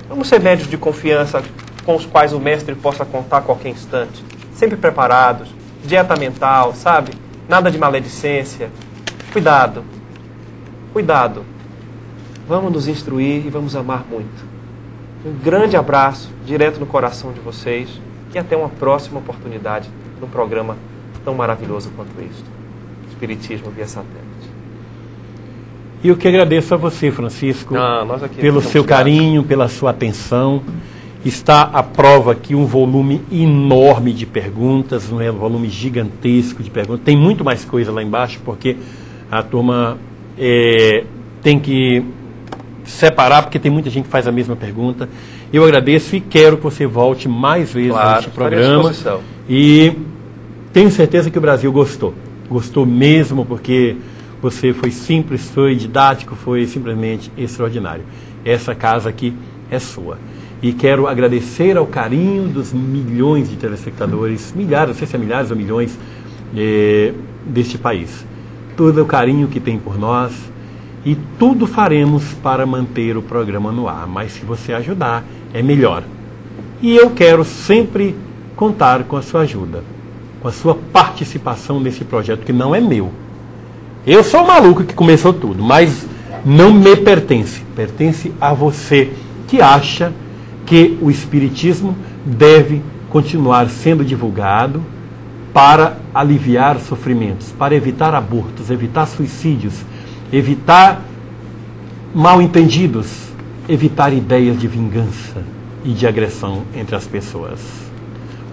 Vamos ser médios de confiança com os quais o mestre possa contar a qualquer instante. Sempre preparados, dieta mental, sabe? Nada de maledicência. Cuidado. Cuidado. Vamos nos instruir e vamos amar muito. Um grande abraço, direto no coração de vocês. E até uma próxima oportunidade num programa tão maravilhoso quanto este. Espiritismo via satélite. E eu que agradeço a você, Francisco, nós aqui pelo seu carinho, pela sua atenção. Está à prova aqui um volume enorme de perguntas, um volume gigantesco de perguntas. Tem muito mais coisa lá embaixo, porque a turma tem que separar, porque tem muita gente que faz a mesma pergunta. Eu agradeço e quero que você volte mais vezes neste programa. E tenho certeza que o Brasil gostou. Gostou mesmo, porque você foi simples, foi didático, foi simplesmente extraordinário. Essa casa aqui é sua. E quero agradecer ao carinho dos milhões de telespectadores, milhares, não sei se é milhares ou milhões, deste país. Todo o carinho que tem por nós e tudo faremos para manter o programa no ar. Mas se você ajudar, é melhor. E eu quero sempre contar com a sua ajuda, com a sua participação nesse projeto que não é meu. Eu sou o maluco que começou tudo, mas não me pertence. Pertence a você que acha que o Espiritismo deve continuar sendo divulgado para aliviar sofrimentos, para evitar abortos, evitar suicídios, evitar mal-entendidos, evitar ideias de vingança e de agressão entre as pessoas.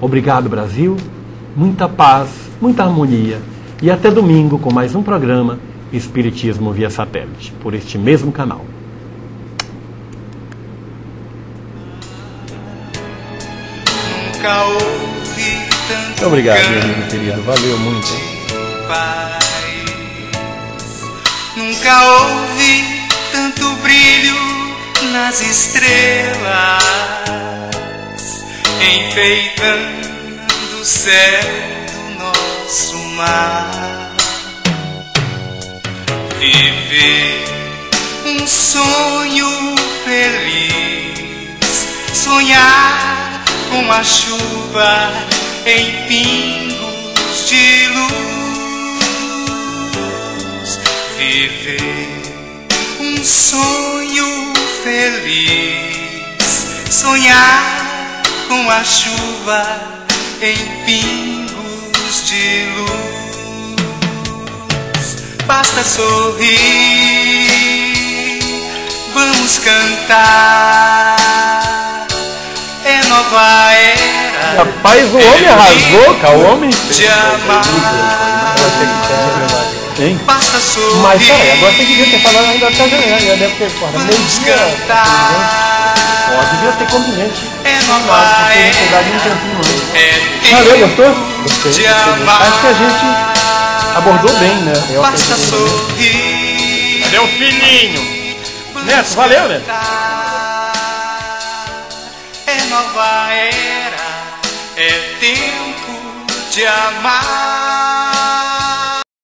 Obrigado, Brasil. Muita paz, muita harmonia. E até domingo com mais um programa Espiritismo via satélite, por este mesmo canal. Nunca ouvi tanto Muito obrigado, meu amigo querido. Valeu muito. paz. Nunca ouvi tanto brilho nas estrelas, enfeitando o céu do nosso mar. Viver um sonho feliz, sonhar com a chuva em pingos de luz. Viver um sonho feliz, sonhar com a chuva em pingos de luz. Basta sorrir, vamos cantar, é nova era. Rapaz, o homem arrasou, cara, o homem. De amar. Hein? Basta sorrir. Mas, cara, agora você devia ter falado ainda até ganhar, já deve ter falado. Vamos cantar. Devia ter conveniente. É nova Você dá um tempinho antes. Valeu, gostou? Gostei. de amar. Acho que a gente abordou bem, né? Eu Basta acredito. sorrir. Cadê o filhinho? Neto, valeu, Neto. É nova era, é tempo de amar.